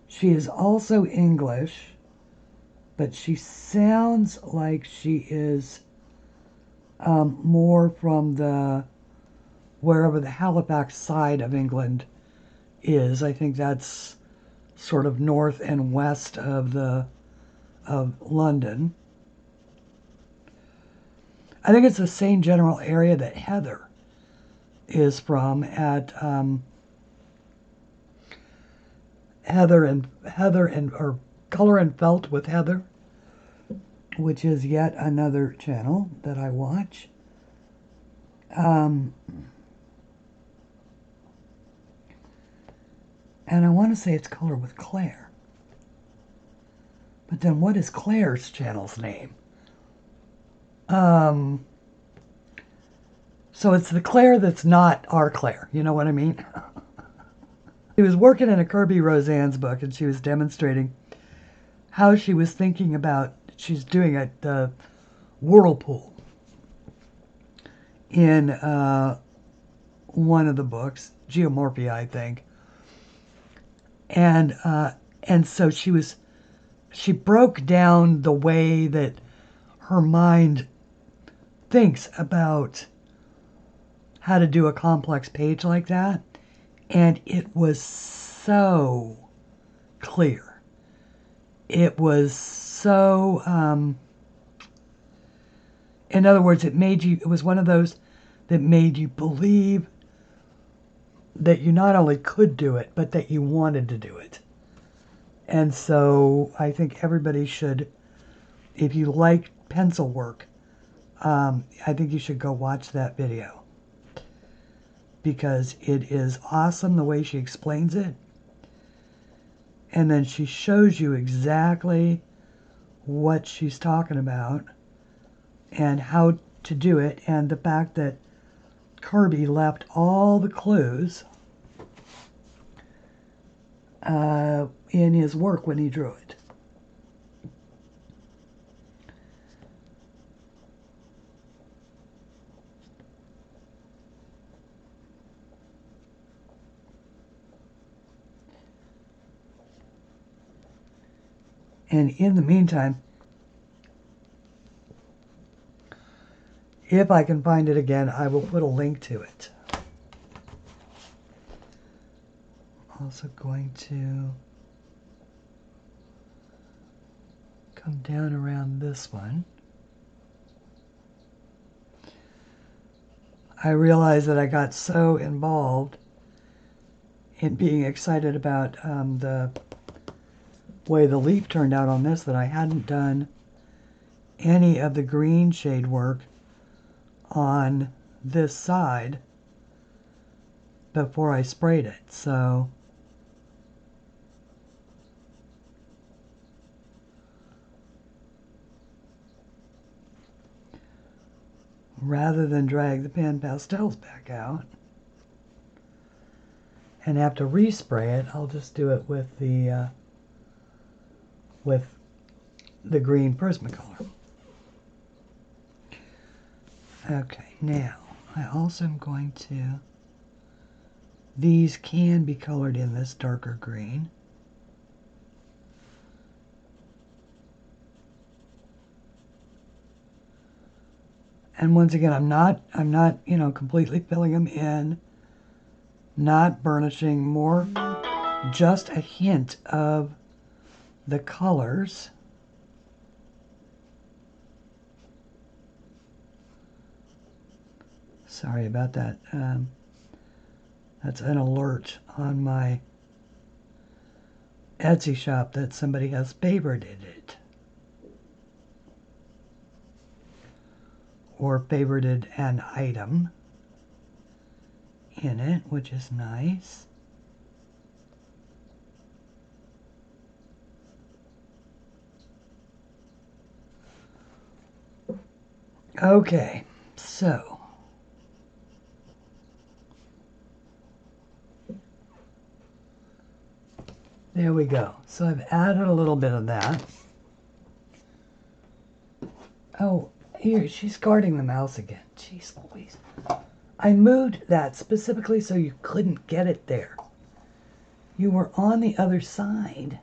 She is also English. but she sounds like she is more from the wherever the Halifax side of England is. I think that's sort of north and west of London. I think it's the same general area that Heather is from at Heather and or Color and Felt with Heather, which is yet another channel that I watch. And I want to say it's Color with Claire. But then what is Claire's channel's name? So it's the Claire that's not our Claire. You know what I mean? She was working in a Kirby Roseanne's book, and she was demonstrating how she was thinking about, she's doing the whirlpool in one of the books, Geomorphia, I think. And so she broke down the way that her mind thinks about how to do a complex page like that, and it was so clear. It was so, in other words, it was one of those that made you believe that you not only could do it, but that you wanted to do it. And so I think everybody should, if you like pencil work, I think you should go watch that video, because it is awesome the way she explains it. And then she shows you exactly what she's talking about and how to do it, and the fact that Kirby left all the clues in his work when he drew it. And in the meantime, if I can find it again, I will put a link to it. Also going to come down around this one. I realized that I got so involved in being excited about the way the leaf turned out on this that I hadn't done any of the green shade work on this side before I sprayed it. So rather than drag the Pan Pastels back out and have to respray it, I'll just do it with the green Prismacolor. Okay, now I also am going to, these can be colored in this darker green. And once again, I'm not, completely filling them in, not burnishing, more just a hint of the colors. Sorry about that. That's an alert on my Etsy shop that somebody has favorited it. Or favorited an item in it, which is nice. Okay, so there we go. So I've added a little bit of that. Oh, here, she's guarding the mouse again. Jeez Louise. I moved that specifically so you couldn't get it there. You were on the other side.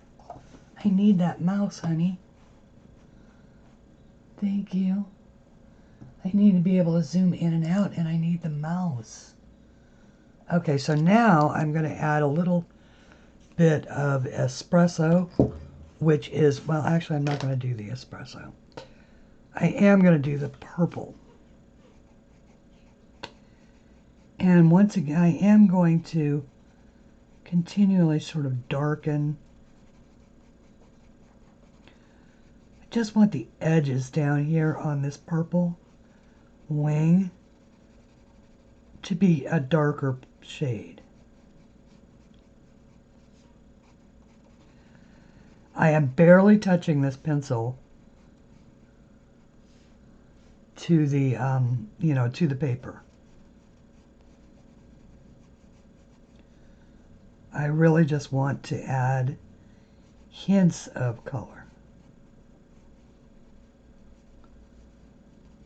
I need that mouse, honey. Thank you. I need to be able to zoom in and out, and I need the mouse. Okay, so now I'm going to add a little bit of espresso, which is, well, actually I'm not going to do the espresso. I am going to do the purple. And once again, I am going to continually sort of darken. I just want the edges down here on this purple wing to be a darker shade. I am barely touching this pencil to the, to the paper. I really just want to add hints of color.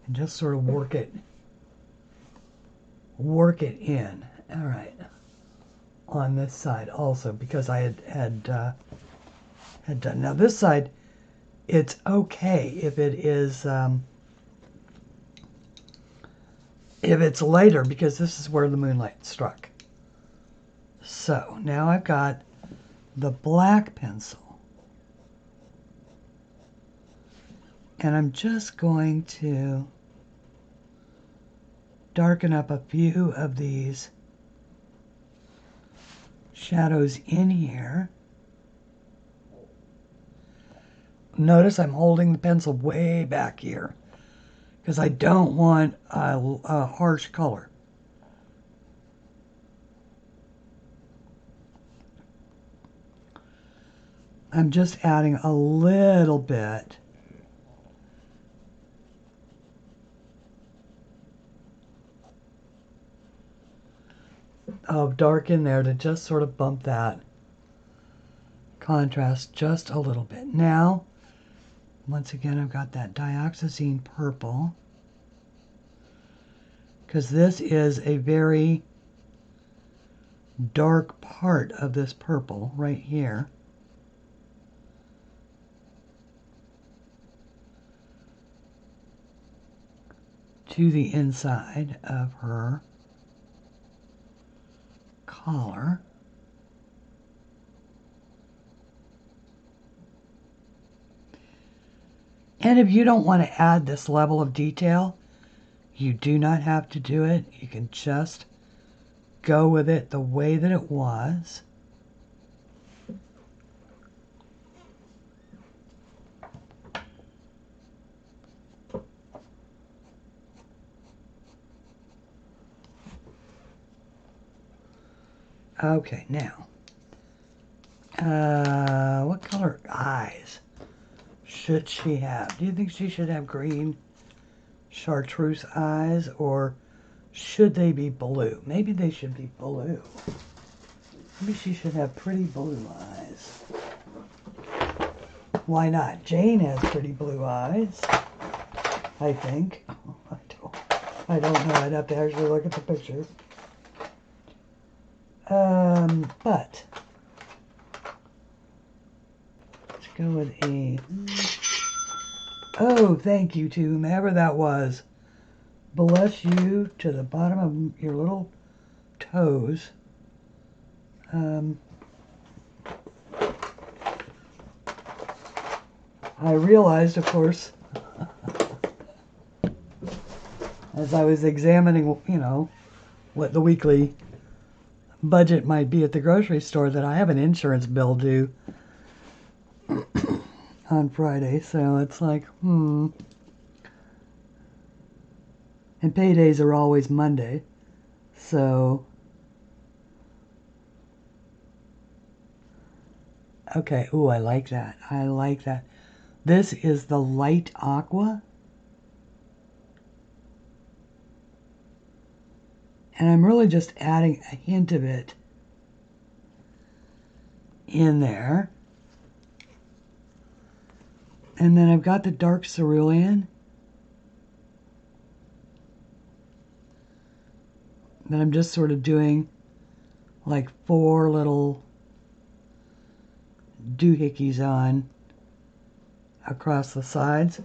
And just sort of work it in. All right. On this side also, because I had done. Now this side, it's okay if it is, if it's later, because this is where the moonlight struck. So now I've got the black pencil. And I'm just going to darken up a few of these shadows in here. Notice I'm holding the pencil way back here because I don't want a harsh color. I'm just adding a little bit of dark in there to just sort of bump that contrast just a little bit. Now, once again, I've got that dioxazine purple because this is a very dark part of this purple right here. To the inside of her collar. And if you don't want to add this level of detail, you do not have to do it. You can just go with it the way that it was. Okay, now, what color eyes should she have? Do you think she should have green chartreuse eyes, or should they be blue? Maybe they should be blue. Maybe she should have pretty blue eyes. Why not? Jane has pretty blue eyes, I think. I don't know. I'd have to actually look at the picture. But let's go with a, oh, thank you to whomever that was. Bless you to the bottom of your little toes. I realized, of course, as I was examining, what the weekly budget might be at the grocery store, that I have an insurance bill due on Friday, so it's like, And paydays are always Monday, so, okay, ooh, I like that. I like that. This is the light aqua. And I'm really just adding a hint of it in there. And then I've got the dark cerulean that I'm just sort of doing like 4 little doohickeys on across the sides.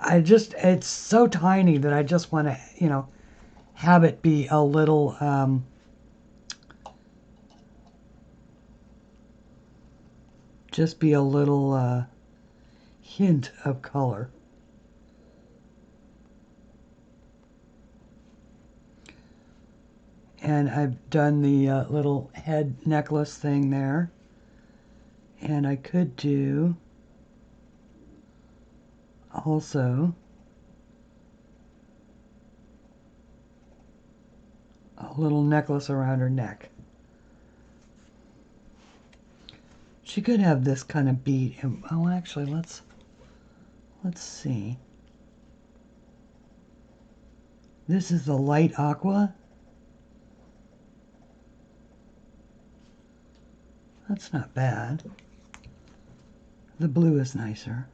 it's so tiny that I just want to, have it be a little, just be a little hint of color. And I've done the little head necklace thing there. And I could do also a little necklace around her neck. She could have this kind of bead. Oh, actually, let's see. This is the light aqua. That's not bad. The blue is nicer.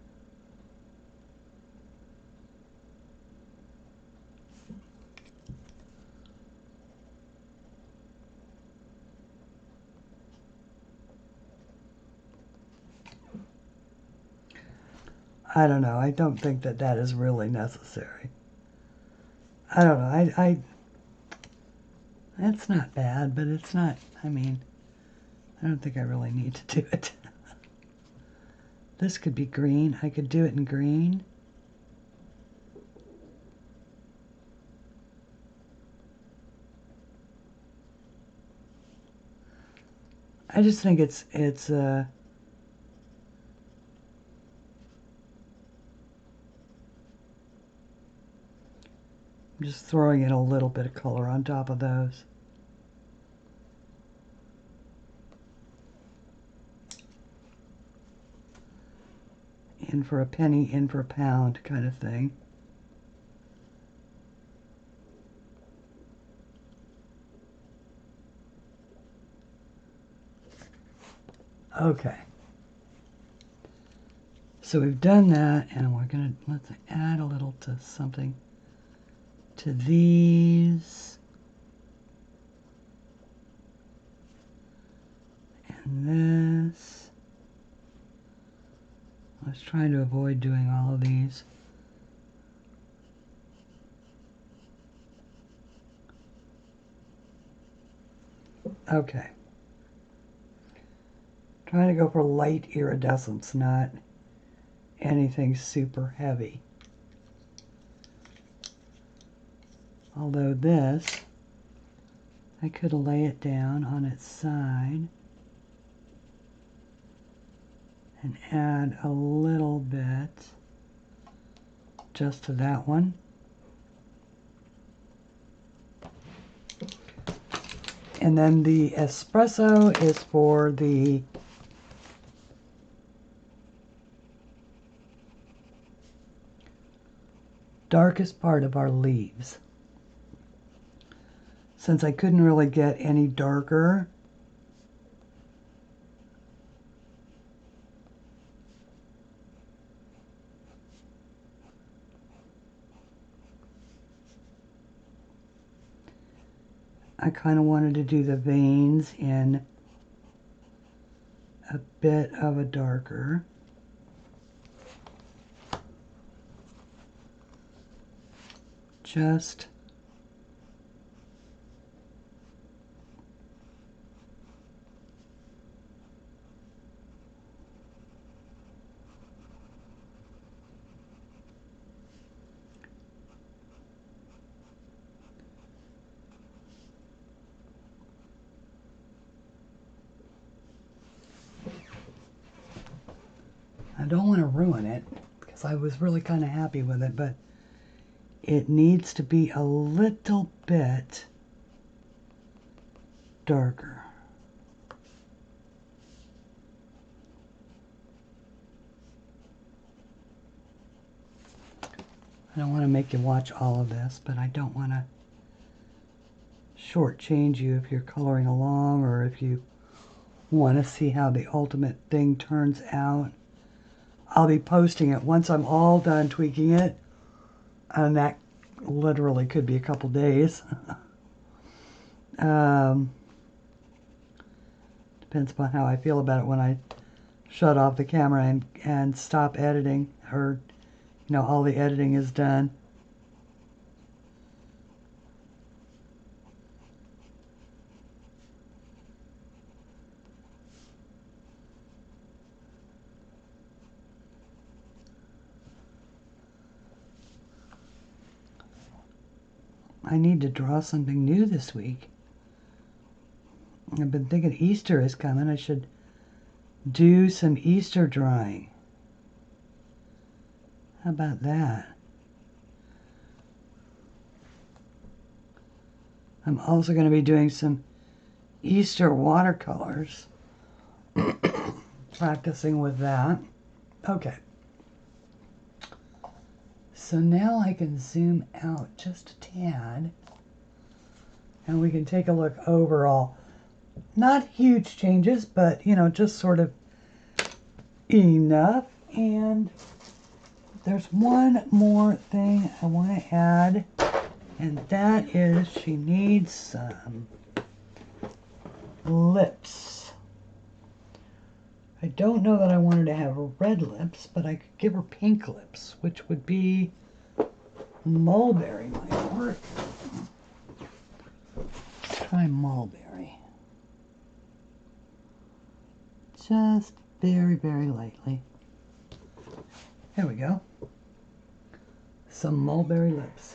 I don't know. I don't think that that is really necessary. I don't know. It's not bad, but it's not, I mean, I don't think I really need to do it. This could be green. I could do it in green. I just think it's I'm just throwing in a little bit of color on top of those. In for a penny, in for a pound kind of thing. Okay. So we've done that, and we're going to, let's add a little to something to these. And this. I was trying to avoid doing all of these. Okay. Trying to go for light iridescence, not anything super heavy. Although this, I could lay it down on its side and add a little bit just to that one. And then the espresso is for the darkest part of our leaves. Since I couldn't really get any darker, I kind of wanted to do the veins in a bit of a darker. Just I don't want to ruin it because I was really kind of happy with it, but it needs to be a little bit darker. I don't want to make you watch all of this, but I don't want to shortchange you if you're coloring along or if you want to see how the ultimate thing turns out. I'll be posting it once I'm all done tweaking it, and that literally could be a couple days. Depends upon how I feel about it when I shut off the camera and stop editing or you know, all the editing is done. I need to draw something new this week. I've been thinking Easter is coming. I should do some Easter drawing. How about that? I'm also going to be doing some Easter watercolors. Practicing with that. Okay. So now I can zoom out just a tad. And we can take a look overall. Not huge changes, but, you know, just sort of enough. And there's one more thing I want to add. And that is she needs some lips. I don't know that I wanted to have red lips, but I could give her pink lips, which would be mulberry might work. Let's try mulberry. Just very, very lightly. There we go. Some mulberry lips.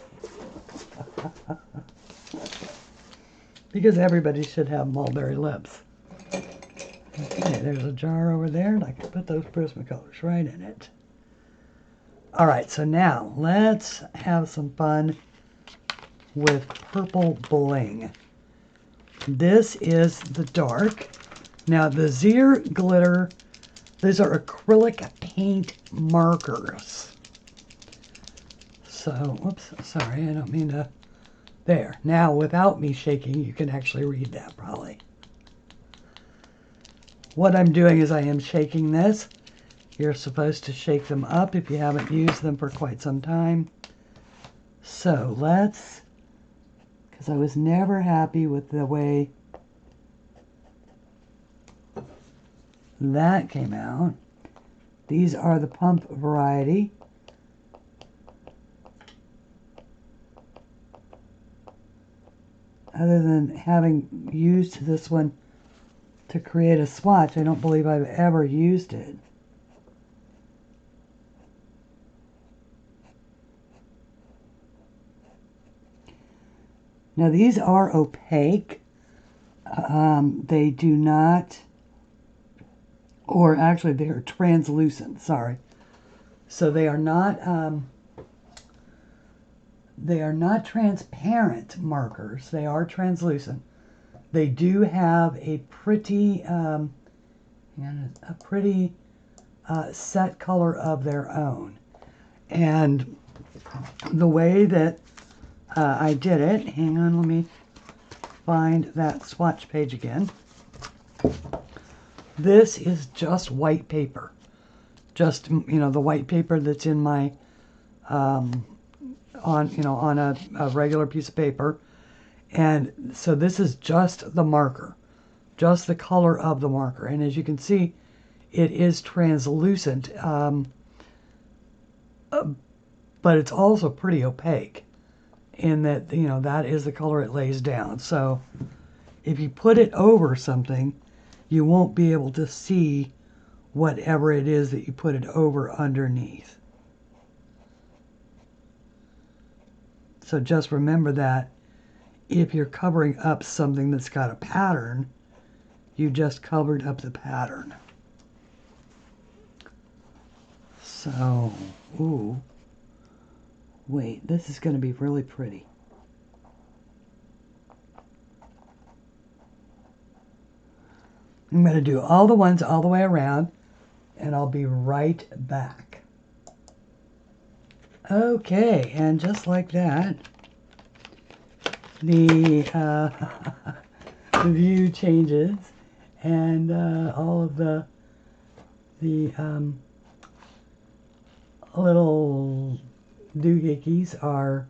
Because everybody should have mulberry lips. Okay, there's a jar over there, and I can put those Prismacolors right in it. Alright, so now let's have some fun with purple bling. This is the dark. Now the Zier glitter, these are acrylic paint markers. So, whoops, sorry, I don't mean to. There. Now, without me shaking, you can actually read that probably. What I'm doing is I am shaking this. You're supposed to shake them up if you haven't used them for quite some time. So let's, because I was never happy with the way that came out. These are the pump variety. Other than having used this one to create a swatch, I don't believe I've ever used it. Now these are opaque. They do not, or actually they are translucent, sorry. So they are not transparent markers. They are translucent. They do have a pretty, set color of their own. And the way that I did it, hang on, let me find that swatch page again. This is just white paper. Just, you know, the white paper that's in my, on a regular piece of paper. And so this is just the marker, just the color of the marker. And as you can see, it is translucent, but it's also pretty opaque in that, you know, that is the color it lays down. So if you put it over something, you won't be able to see whatever it is that you put it over underneath. So just remember that if you're covering up something that's got a pattern, you just covered up the pattern. So, ooh, wait, this is going to be really pretty. I'm going to do all the ones all the way around, and I'll be right back. Okay, and just like that, the view changes, and all of the little doohickeys are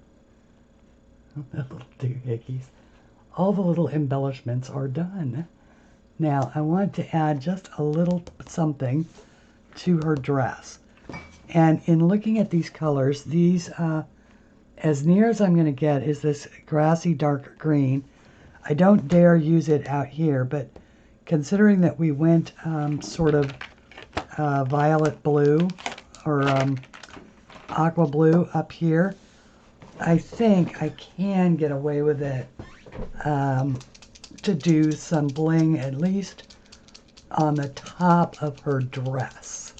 all the little embellishments are done. Now I want to add just a little something to her dress. And in looking at these colors, these, as near as I'm going to get is this grassy dark green. I don't dare use it out here, but considering that we went sort of violet blue or aqua blue up here, I think I can get away with it to do some bling at least on the top of her dress.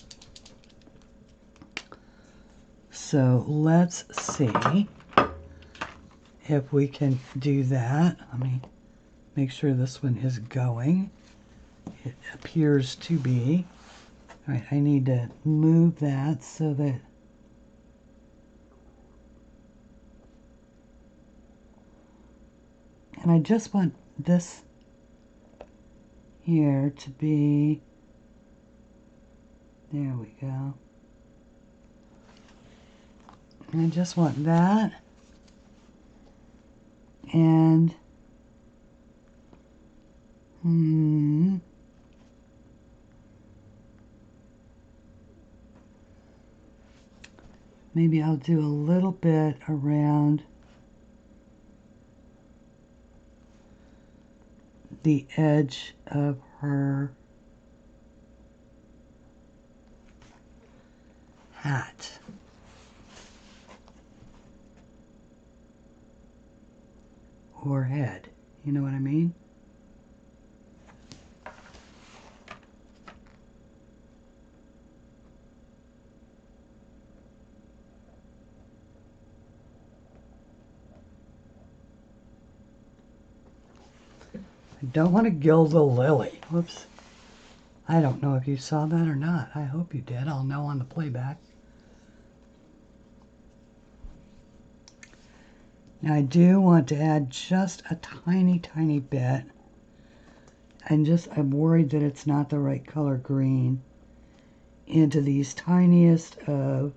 So let's see if we can do that. Let me make sure this one is going. It appears to be. All right, I need to move that so that and I just want this here to be, there we go. And I just want that. And maybe I'll do a little bit around the edge of her hat. Or head. You know what I mean? I don't want to gild the lily. Whoops. I don't know if you saw that or not. I hope you did. I'll know on the playback. Now I do want to add just a tiny, tiny bit. I'm worried that it's not the right color green into these tiniest of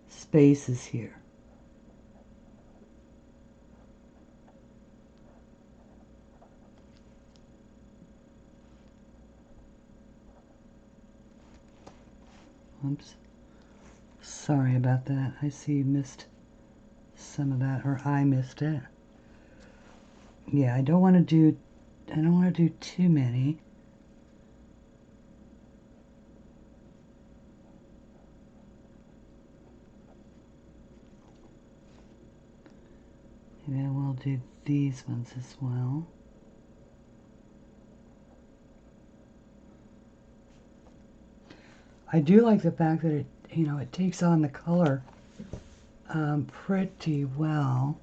spaces here. Oops. Sorry about that. I see you missed some of that, or I missed it. Yeah, I don't want to do too many. Maybe I will do these ones as well. I do like the fact that it, it takes on the color pretty well.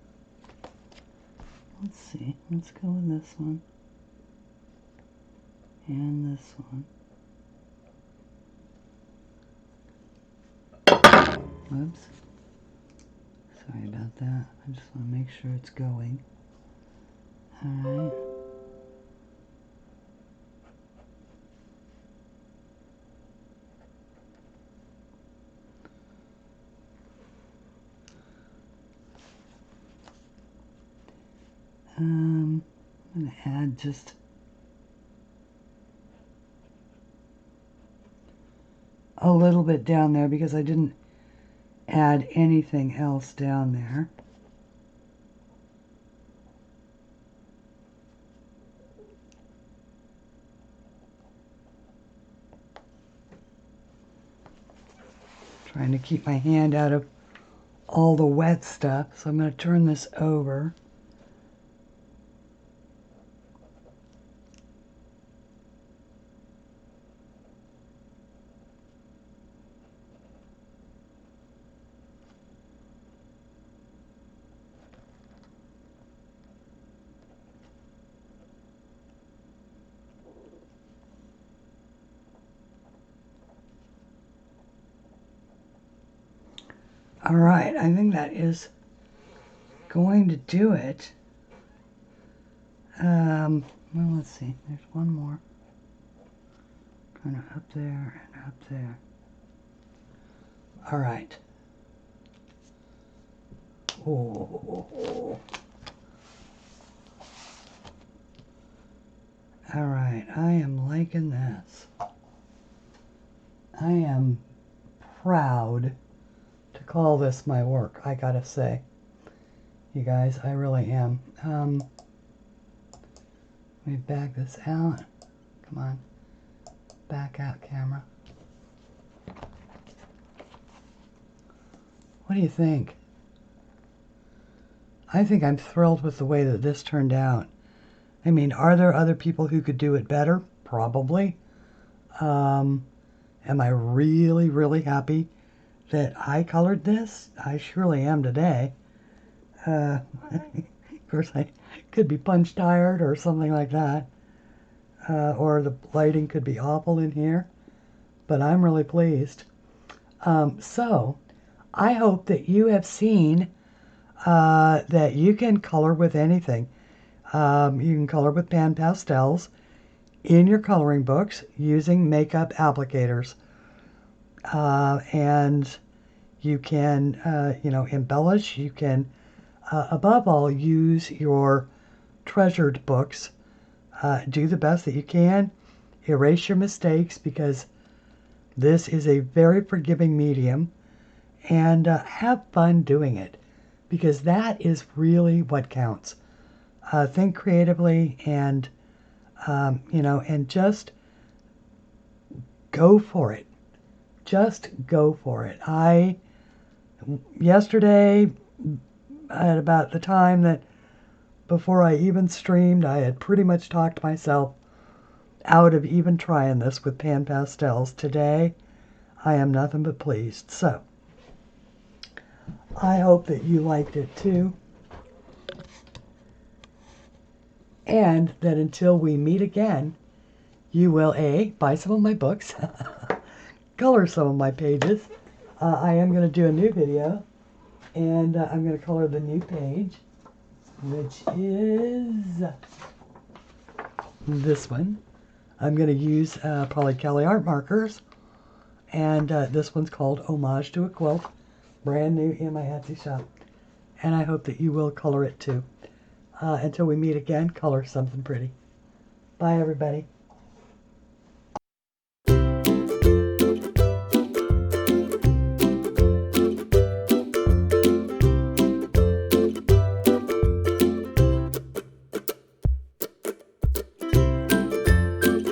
Let's see. Let's go with this one. And this one. Whoops. Sorry about that. I just want to make sure it's going. Alright. I'm going to add just a little bit down there because I didn't add anything else down there. Trying to keep my hand out of all the wet stuff, so I'm going to turn this over. All right, I think that is going to do it. Well, let's see. There's one more. Kind of up there and up there. All right. Oh. All right, I am liking this. I am proud to call this my work, I gotta say. You guys, I really am. Let me back this out. Come on. Back out, camera. What do you think? I think I'm thrilled with the way that this turned out. I mean, are there other people who could do it better? Probably. Am I really, really happy that I colored this? I surely am today. Of course, I could be punch tired or something like that. Or the lighting could be awful in here. But I'm really pleased. So, I hope that you have seen that you can color with anything. You can color with Pan Pastels in your coloring books using makeup applicators. And you can, embellish. You can, above all, use your treasured books. Do the best that you can. Erase your mistakes because this is a very forgiving medium. And have fun doing it because that is really what counts. Think creatively and, and just go for it. Just go for it. Yesterday, at about the time that before I even streamed, I had pretty much talked myself out of even trying this with Pan Pastels. Today, I am nothing but pleased. So, I hope that you liked it too. And that until we meet again, you will buy some of my books, color some of my pages. I am going to do a new video, and I'm going to color the new page, which is this one. I'm going to use probably CLAart markers, and this one's called Homage to a Quilt, brand new in my Etsy shop. And I hope that you will color it too. Until we meet again, color something pretty. Bye, everybody.